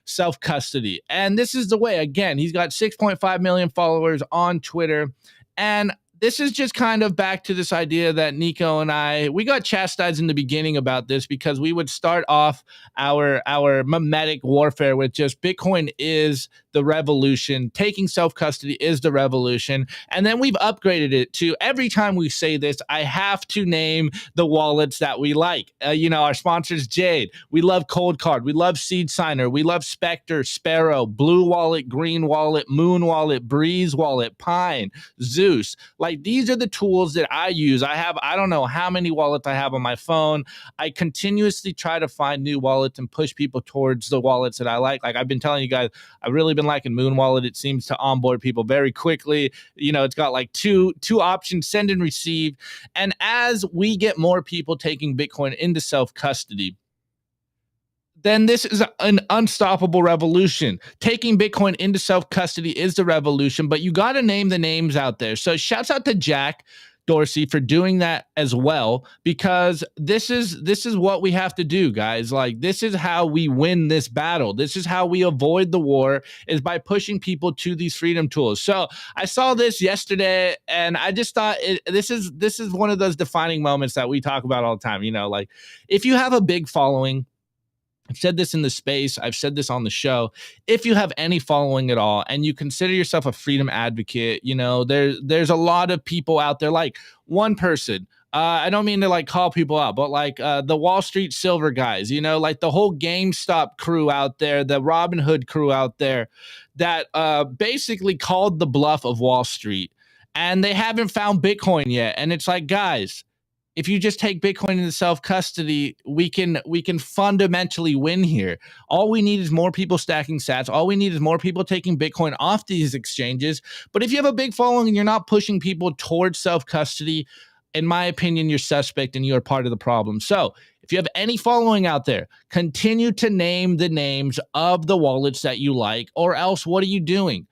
self-custody. And this is the way. Again, he's got 6.5 million followers on Twitter. And this is just kind of back to this idea that Nico and we got chastised in the beginning about this because we would start off our mimetic warfare with just Bitcoin is the revolution, taking self-custody is the revolution. And then we've upgraded it to every time we say this, I have to name the wallets that we like. Our sponsors, Jade. We love Cold Card. We love Seed Signer. We love Spectre, Sparrow, Blue Wallet, Green Wallet, Moon Wallet, Breeze Wallet, Pine, Zeus. Like, these are the tools that I use. I don't know how many wallets I have on my phone. I continuously try to find new wallets and push people towards the wallets that I like. Like I've been telling you guys, I've really been liking Moon Wallet. It seems to onboard people very quickly. It's got like two options, send and receive. And as we get more people taking Bitcoin into self-custody, then this is an unstoppable revolution. Taking Bitcoin into self-custody is the revolution, but you got to name the names out there. So shouts out to Jack Dorsey for doing that as well, because this is what we have to do, guys. Like, this is how we win this battle. This is how we avoid the war, is by pushing people to these freedom tools. So I saw this yesterday and I just thought this is one of those defining moments that we talk about all the time. Like, if you have a big following, I've said this in the space, I've said this on the show, if you have any following at all and you consider yourself a freedom advocate, there's a lot of people out there, like one person, I don't mean to like call people out, but like the Wall Street Silver guys, like the whole GameStop crew out there, the Robin Hood crew out there that basically called the bluff of Wall Street, and they haven't found Bitcoin yet. And it's like, guys, if you just take Bitcoin into self-custody, we can fundamentally win here. All we need is more people stacking sats. All we need is more people taking Bitcoin off these exchanges. But if you have a big following and you're not pushing people towards self-custody, in my opinion, you're suspect and you're part of the problem. So if you have any following out there, continue to name the names of the wallets that you like, or else what are you doing?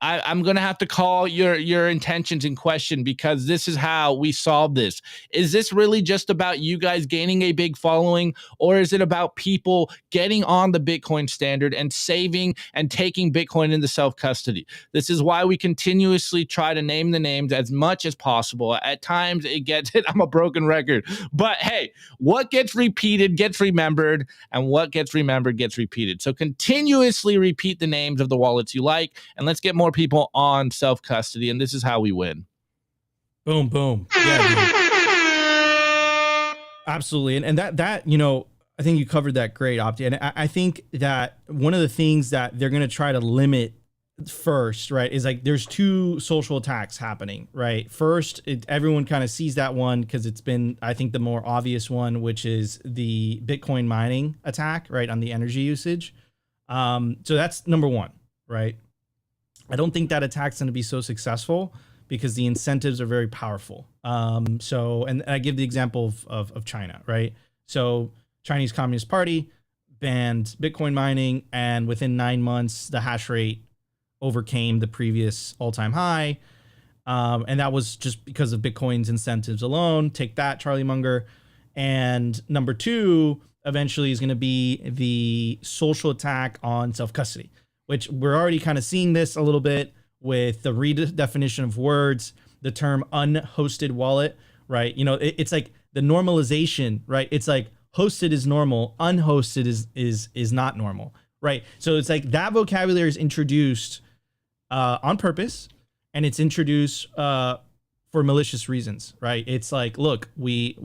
I'm going to have to call your intentions in question, because this is how we solve this. Is this really just about you guys gaining a big following, or is it about people getting on the Bitcoin standard and saving and taking Bitcoin into self-custody? This is why we continuously try to name the names as much as possible. At times it gets it. I'm a broken record. But hey, what gets repeated gets remembered, and what gets remembered gets repeated. So continuously repeat the names of the wallets you like, and let's get more people on self-custody, and this is how we win. Boom, boom. Yeah, dude. Absolutely. And that I think you covered that great, Opti. And I think that one of the things that they're going to try to limit first, right, is like there's two social attacks happening, right? First, everyone kind of sees that one because it's been, I think, the more obvious one, which is the Bitcoin mining attack, right, on the energy usage. So that's number one, right? I don't think that attack's going to be so successful because the incentives are very powerful. And I give the example of China, right? So Chinese Communist Party banned Bitcoin mining, and within 9 months, the hash rate overcame the previous all-time high. And that was just because of Bitcoin's incentives alone. Take that, Charlie Munger. And number two, eventually, is going to be the social attack on self-custody, which we're already kind of seeing this a little bit with the redefinition of words, the term unhosted wallet, right? It's like the normalization, right? It's like hosted is normal, unhosted is not normal, right? So it's like that vocabulary is introduced on purpose, and it's introduced for malicious reasons, right? It's like, look, we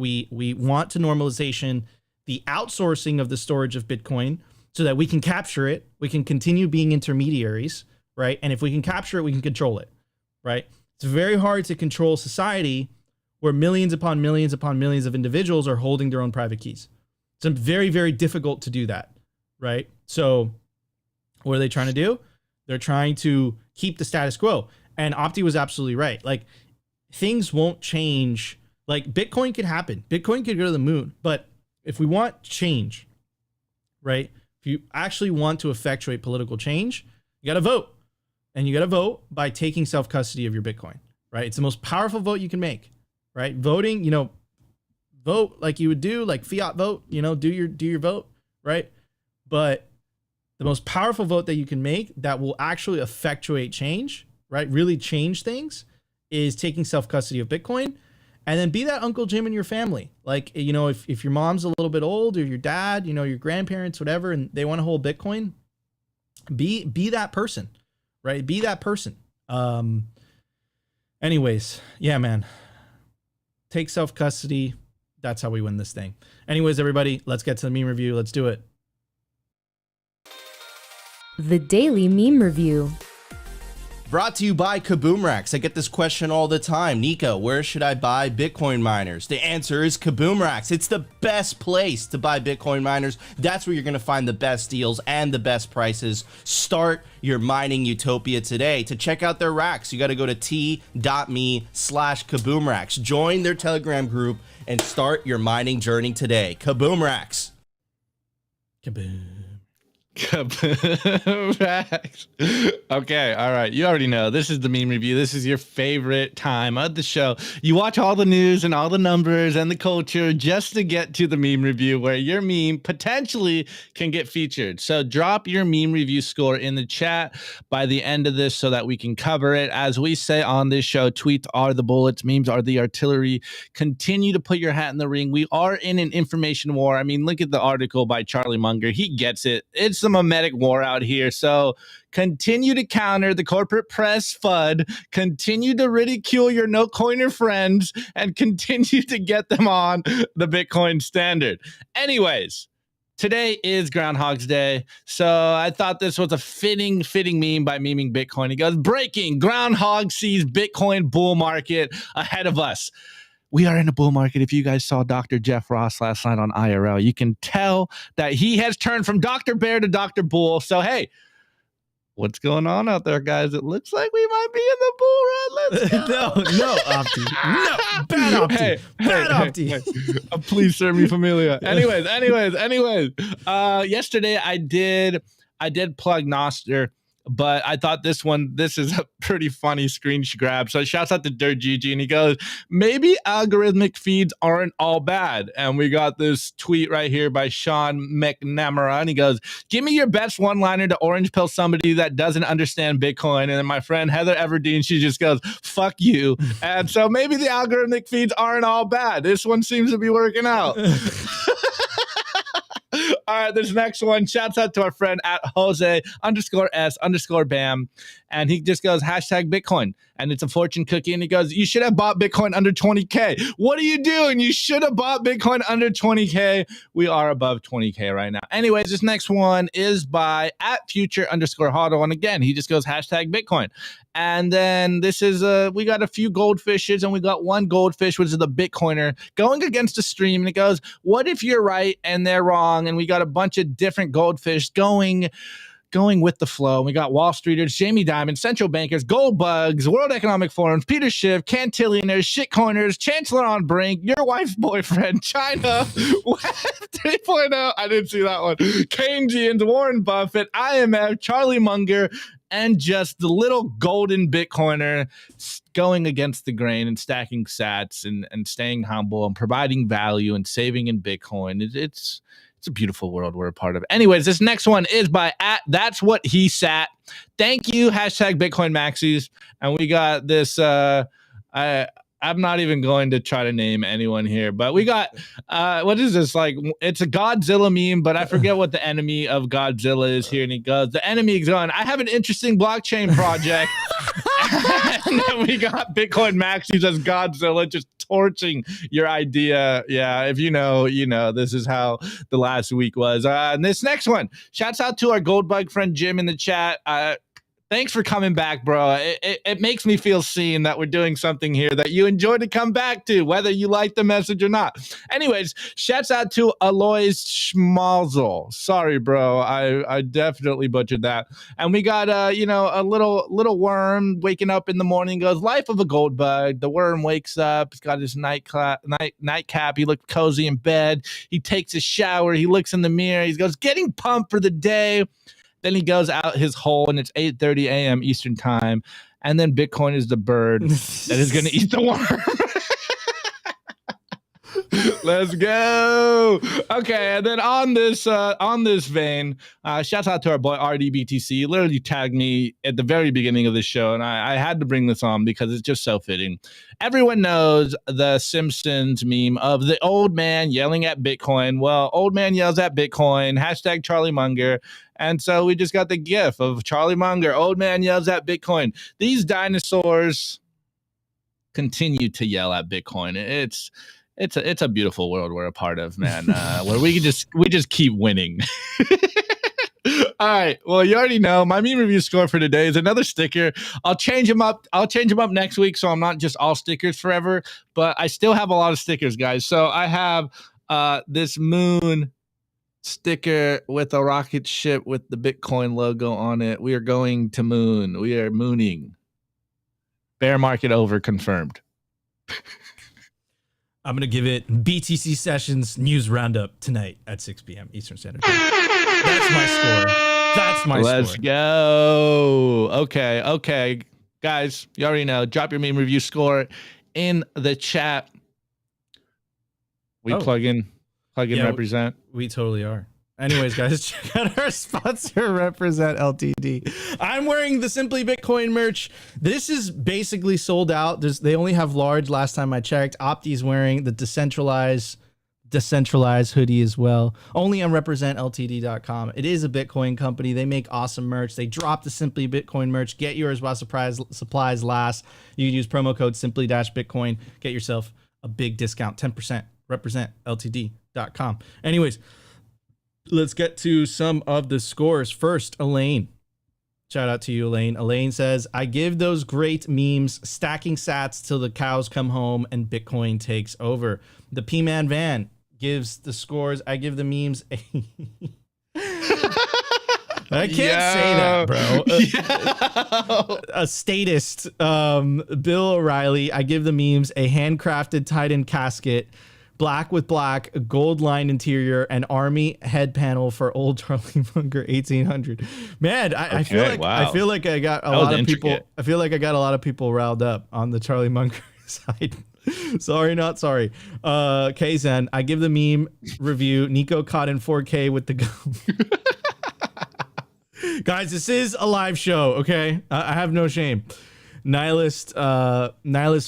want to normalization the outsourcing of the storage of Bitcoin, so that we can capture it, we can continue being intermediaries, right? And if we can capture it, we can control it, right? It's very hard to control society where millions upon millions upon millions of individuals are holding their own private keys. It's very, very difficult to do that, right? So what are they trying to do? They're trying to keep the status quo. And Opti was absolutely right. Like, things won't change. Like, Bitcoin could happen. Bitcoin could go to the moon. But if we want change, right? If you actually want to effectuate political change, you got to vote. And you got to vote by taking self-custody of your Bitcoin, right? It's the most powerful vote you can make, right? Voting, vote like you would do, like fiat vote, do your vote, right? But the most powerful vote that you can make that will actually effectuate change, right? Really change things, is taking self-custody of Bitcoin, and then be that Uncle Jim in your family. Like, you know, if your mom's a little bit old, or your dad, you know, your grandparents, whatever, and they want to hold Bitcoin, be that person, right? Be that person. Anyways, yeah, man, take self-custody. That's how we win this thing. Anyways, everybody, let's get to the meme review. Let's do it. The Daily Meme Review. Brought to you by Kaboomracks. I get this question all the time. Nico, where should I buy Bitcoin miners? The answer is Kaboomracks. It's the best place to buy Bitcoin miners. That's where you're going to find the best deals and the best prices. Start your mining utopia today. To check out their racks, you got to go to t.me/Kaboomracks. Join their Telegram group and start your mining journey today. Kaboomracks. Kaboom. Facts. Okay, all right. You already know this is the meme review. This is your favorite time of the show. You watch all the news and all the numbers and the culture just to get to the meme review, where your meme potentially can get featured. So drop your meme review score in the chat by the end of this so that we can cover it. As we say on this show, tweets are the bullets, memes are the artillery. Continue to put your hat in the ring. We are in an information war. I mean, look at the article by Charlie Munger. He gets it. It's the mimetic war out here. So continue to counter the corporate press FUD, continue to ridicule your no coiner friends, and continue to get them on the Bitcoin standard. Anyways, today is Groundhog's Day, so I thought this was a fitting meme by Meming Bitcoin. He goes, breaking, Groundhog sees Bitcoin bull market ahead of us. We are in a bull market. If you guys saw Dr. Jeff Ross last night on IRL, you can tell that he has turned from Dr. Bear to Dr. Bull. So, hey, what's going on out there, guys? It looks like we might be in the bull run. Let's go. No, Opti. No, bad Opti. Bad Opti. Hey. Please serve me familia. Anyways. Yesterday I did plug Noster, but I thought this is a pretty funny screen grab. So shouts out to Dirt GG, and he goes, maybe algorithmic feeds aren't all bad. And we got this tweet right here by Sean McNamara, and he goes, give me your best one-liner to orange pill somebody that doesn't understand Bitcoin. And then my friend Heather Everdeen, she just goes, fuck you. And so maybe the algorithmic feeds aren't all bad. This one seems to be working out. All right, this next one, shouts out to our friend at Jose_S_Bam. And he just goes, hashtag Bitcoin. And it's a fortune cookie. And he goes, you should have bought Bitcoin under 20K. What are you doing? You should have bought Bitcoin under 20K. We are above 20K right now. Anyways, this next one is by at future_hodl. And again, he just goes, hashtag Bitcoin. And then this is, we got a few goldfishes, and we got one goldfish, which is the Bitcoiner, going against the stream. And it goes, what if you're right and they're wrong? And we got a bunch of different goldfish going with the flow. We got Wall Streeters, Jamie Dimon, central bankers, gold bugs, World Economic Forums, Peter Schiff, cantillionaires, shitcoiners, Chancellor on Brink, your wife's boyfriend, China, Web 3.0, I didn't see that one, Keynesians, Warren Buffett, IMF, Charlie Munger, and just the little golden Bitcoiner going against the grain and stacking sats and staying humble and providing value and saving in Bitcoin. It's a beautiful world we're a part of. Anyways, this next one is by at That's What He Sat. Thank you, hashtag Bitcoin Maxis. And we got this, I'm not even going to try to name anyone here, but we got, what is this? Like, it's a Godzilla meme, but I forget what the enemy of Godzilla is here. And he goes, the enemy is going, I have an interesting blockchain project. And then we got Bitcoin Maxis as Godzilla just torching your idea. Yeah, if you know, this is how the last week was. And this next one, shouts out to our gold bug friend Jim in the chat. Thanks for coming back, bro. It makes me feel seen that we're doing something here that you enjoy to come back to, whether you like the message or not. Anyways, shouts out to Alois Schmalzel. Sorry, bro. I definitely butchered that. And we got, a little worm waking up in the morning, goes, life of a gold bug. The worm wakes up. He's got his nightcap. He looks cozy in bed. He takes a shower. He looks in the mirror. He goes, getting pumped for the day. Then he goes out his hole, and it's 8:30 a.m. Eastern time. And then Bitcoin is the bird that is going to eat the worm. Let's go. Okay, and then on this vein, shout out to our boy RDBTC. He literally tagged me at the very beginning of the show, and I had to bring this on because it's just so fitting. Everyone knows the Simpsons meme of the old man yelling at Bitcoin. Well, old man yells at Bitcoin, hashtag Charlie Munger. And so we just got the gif of Charlie Munger, old man yells at Bitcoin. These dinosaurs continue to yell at Bitcoin. It's a beautiful world we're a part of, man. Where we just keep winning. All right. Well, you already know my meme review score for today is another sticker. I'll change them up. Next week, so I'm not just all stickers forever. But I still have a lot of stickers, guys. So I have this moon sticker with a rocket ship with the Bitcoin logo on it. We are going to moon. We are mooning. Bear market over confirmed. I'm going to give it BTC Sessions news roundup tonight at 6 p.m. Eastern Standard Time. That's my score. That's my score. Let's go. Okay. Guys, you already know. Drop your meme review score in the chat. We plug in Represent. We totally are. Anyways, guys, check out our sponsor, Represent LTD. I'm wearing the Simply Bitcoin merch. This is basically sold out. They only have large last time I checked. Opti's wearing the decentralized hoodie as well. Only on representltd.com. It is a Bitcoin company. They make awesome merch. They dropped the Simply Bitcoin merch. Get yours while supplies last. You can use promo code simply-bitcoin. Get yourself a big discount, 10%. Representltd.com. Anyways, let's get to some of the scores. First, Elaine. Shout out to you, Elaine. Elaine says, I give those great memes, stacking sats till the cows come home and Bitcoin takes over. The P-Man Van gives the scores. I give the memes a... I can't say that, bro. A statist, Bill O'Reilly. I give the memes a handcrafted tied-in casket, black with black, a gold line interior, and army head panel for old Charlie Munger 1800. Man, I feel like I got a lot of people. I feel like I got a lot of people riled up on the Charlie Munger side. Sorry, not sorry. Kzen, I give the meme review. Nico caught in 4K with the gum. Guys, this is a live show, okay? I have no shame. Nihilist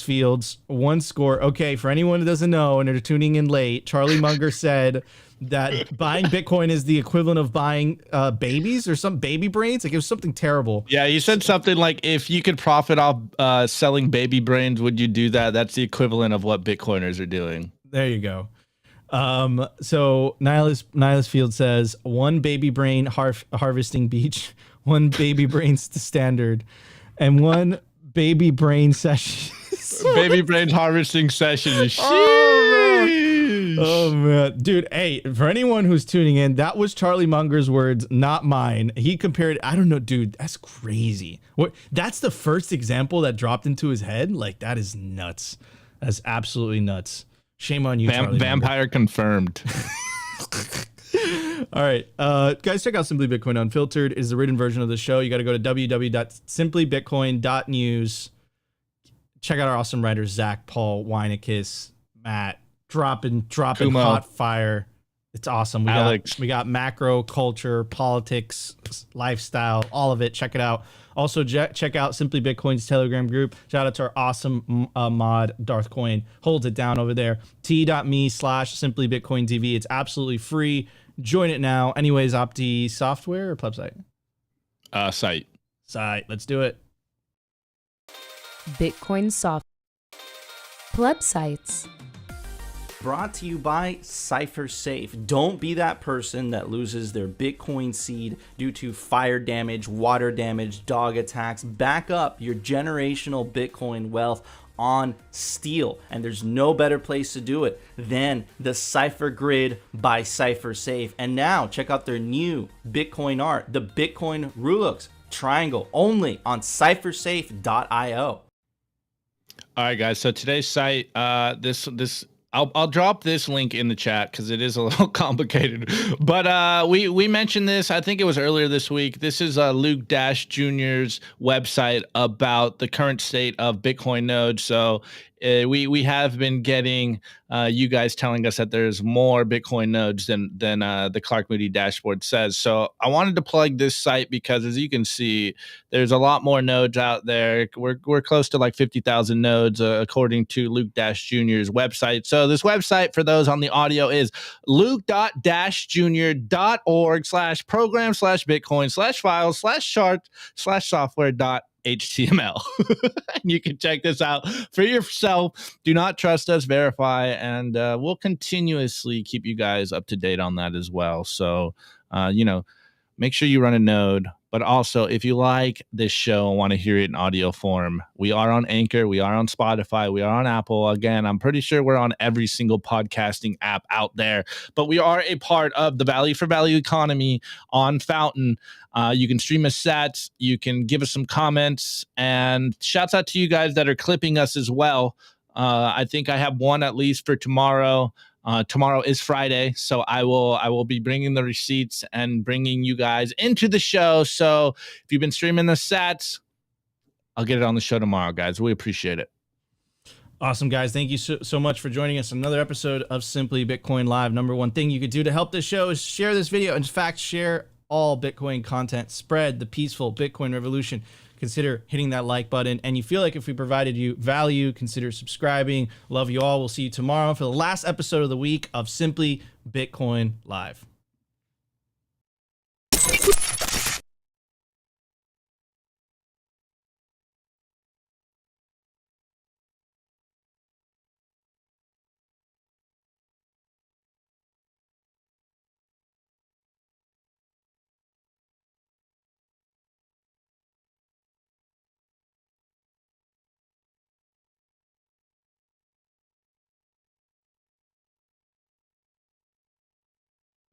Fields, one score. Okay, for anyone who doesn't know and are tuning in late, Charlie Munger said that buying Bitcoin is the equivalent of buying babies or some baby brains. Like, it was something terrible. Yeah, you said something like, if you could profit off selling baby brains, would you do that? That's the equivalent of what Bitcoiners are doing. There you go. So Nihilist Field says, one baby brain harvesting beach, one baby brain standard, and one baby brain session. Baby brain harvesting session. Oh man, dude. Hey, for anyone who's tuning in, that was Charlie Munger's words, not mine. He compared, I don't know, dude, that's crazy. What? That's the first example that dropped into his head? Like, that is nuts. That's absolutely nuts. Shame on you, Charlie Vampire Munger. Confirmed. All right, guys, check out Simply Bitcoin Unfiltered. It is the written version of the show. You got to go to www.simplybitcoin.news. Check out our awesome writers, Zach, Paul, Weinikis, Matt, dropping Kumo. hot fire. It's awesome. Alex. We got macro, culture, politics, lifestyle, all of it. Check it out. Also, check out Simply Bitcoin's Telegram group. Shout out to our awesome mod, Darth Coin. Holds it down over there. t.me/simplybitcointv. It's absolutely free. Join it now. Anyways, Opti software or Plebsite? Site. Let's do it. Bitcoin soft. Plebsites. Brought to you by Cypher Safe. Don't be that person that loses their Bitcoin seed due to fire damage, water damage, dog attacks. Back up your generational Bitcoin wealth on steel, and there's no better place to do it than the Cypher Grid by Cypher Safe. And now check out their new Bitcoin art, the Bitcoin Rulux triangle, only on cyphersafe.io. All right, guys. So today's site, this I'll drop this link in the chat because it is a little complicated. But we mentioned this, I think it was earlier this week. This is Luke Dash Jr.'s website about the current state of Bitcoin nodes. So we have been getting you guys telling us that there's more Bitcoin nodes than the Clark Moody dashboard says. So I wanted to plug this site because, as you can see, there's a lot more nodes out there. We're close to like 50,000 nodes according to Luke Dash Jr.'s website. So this website for those on the audio is luke.-jr.org/program/bitcoin/files/chart/software.html. And you can check this out for yourself. Do not trust us, verify, and we'll continuously keep you guys up to date on that as well. So, make sure you run a node. But also, if you like this show and want to hear it in audio form, we are on Anchor, we are on Spotify, we are on Apple. Again, I'm pretty sure we're on every single podcasting app out there. But we are a part of the Value for Value economy on Fountain. You can stream us sats, you can give us some comments, and shouts out to you guys that are clipping us as well. I think I have one at least for tomorrow. Tomorrow is Friday, so I will be bringing the receipts and bringing you guys into the show. So if you've been streaming the sats, I'll get it on the show tomorrow, guys. We appreciate it. Awesome, guys. Thank you so much for joining us on another episode of Simply Bitcoin Live. Number one thing you could do to help this show is share this video. In fact, share all Bitcoin content. Spread the peaceful Bitcoin revolution. Consider hitting that like button. And you feel like if we provided you value, consider subscribing. Love you all. We'll see you tomorrow for the last episode of the week of Simply Bitcoin Live.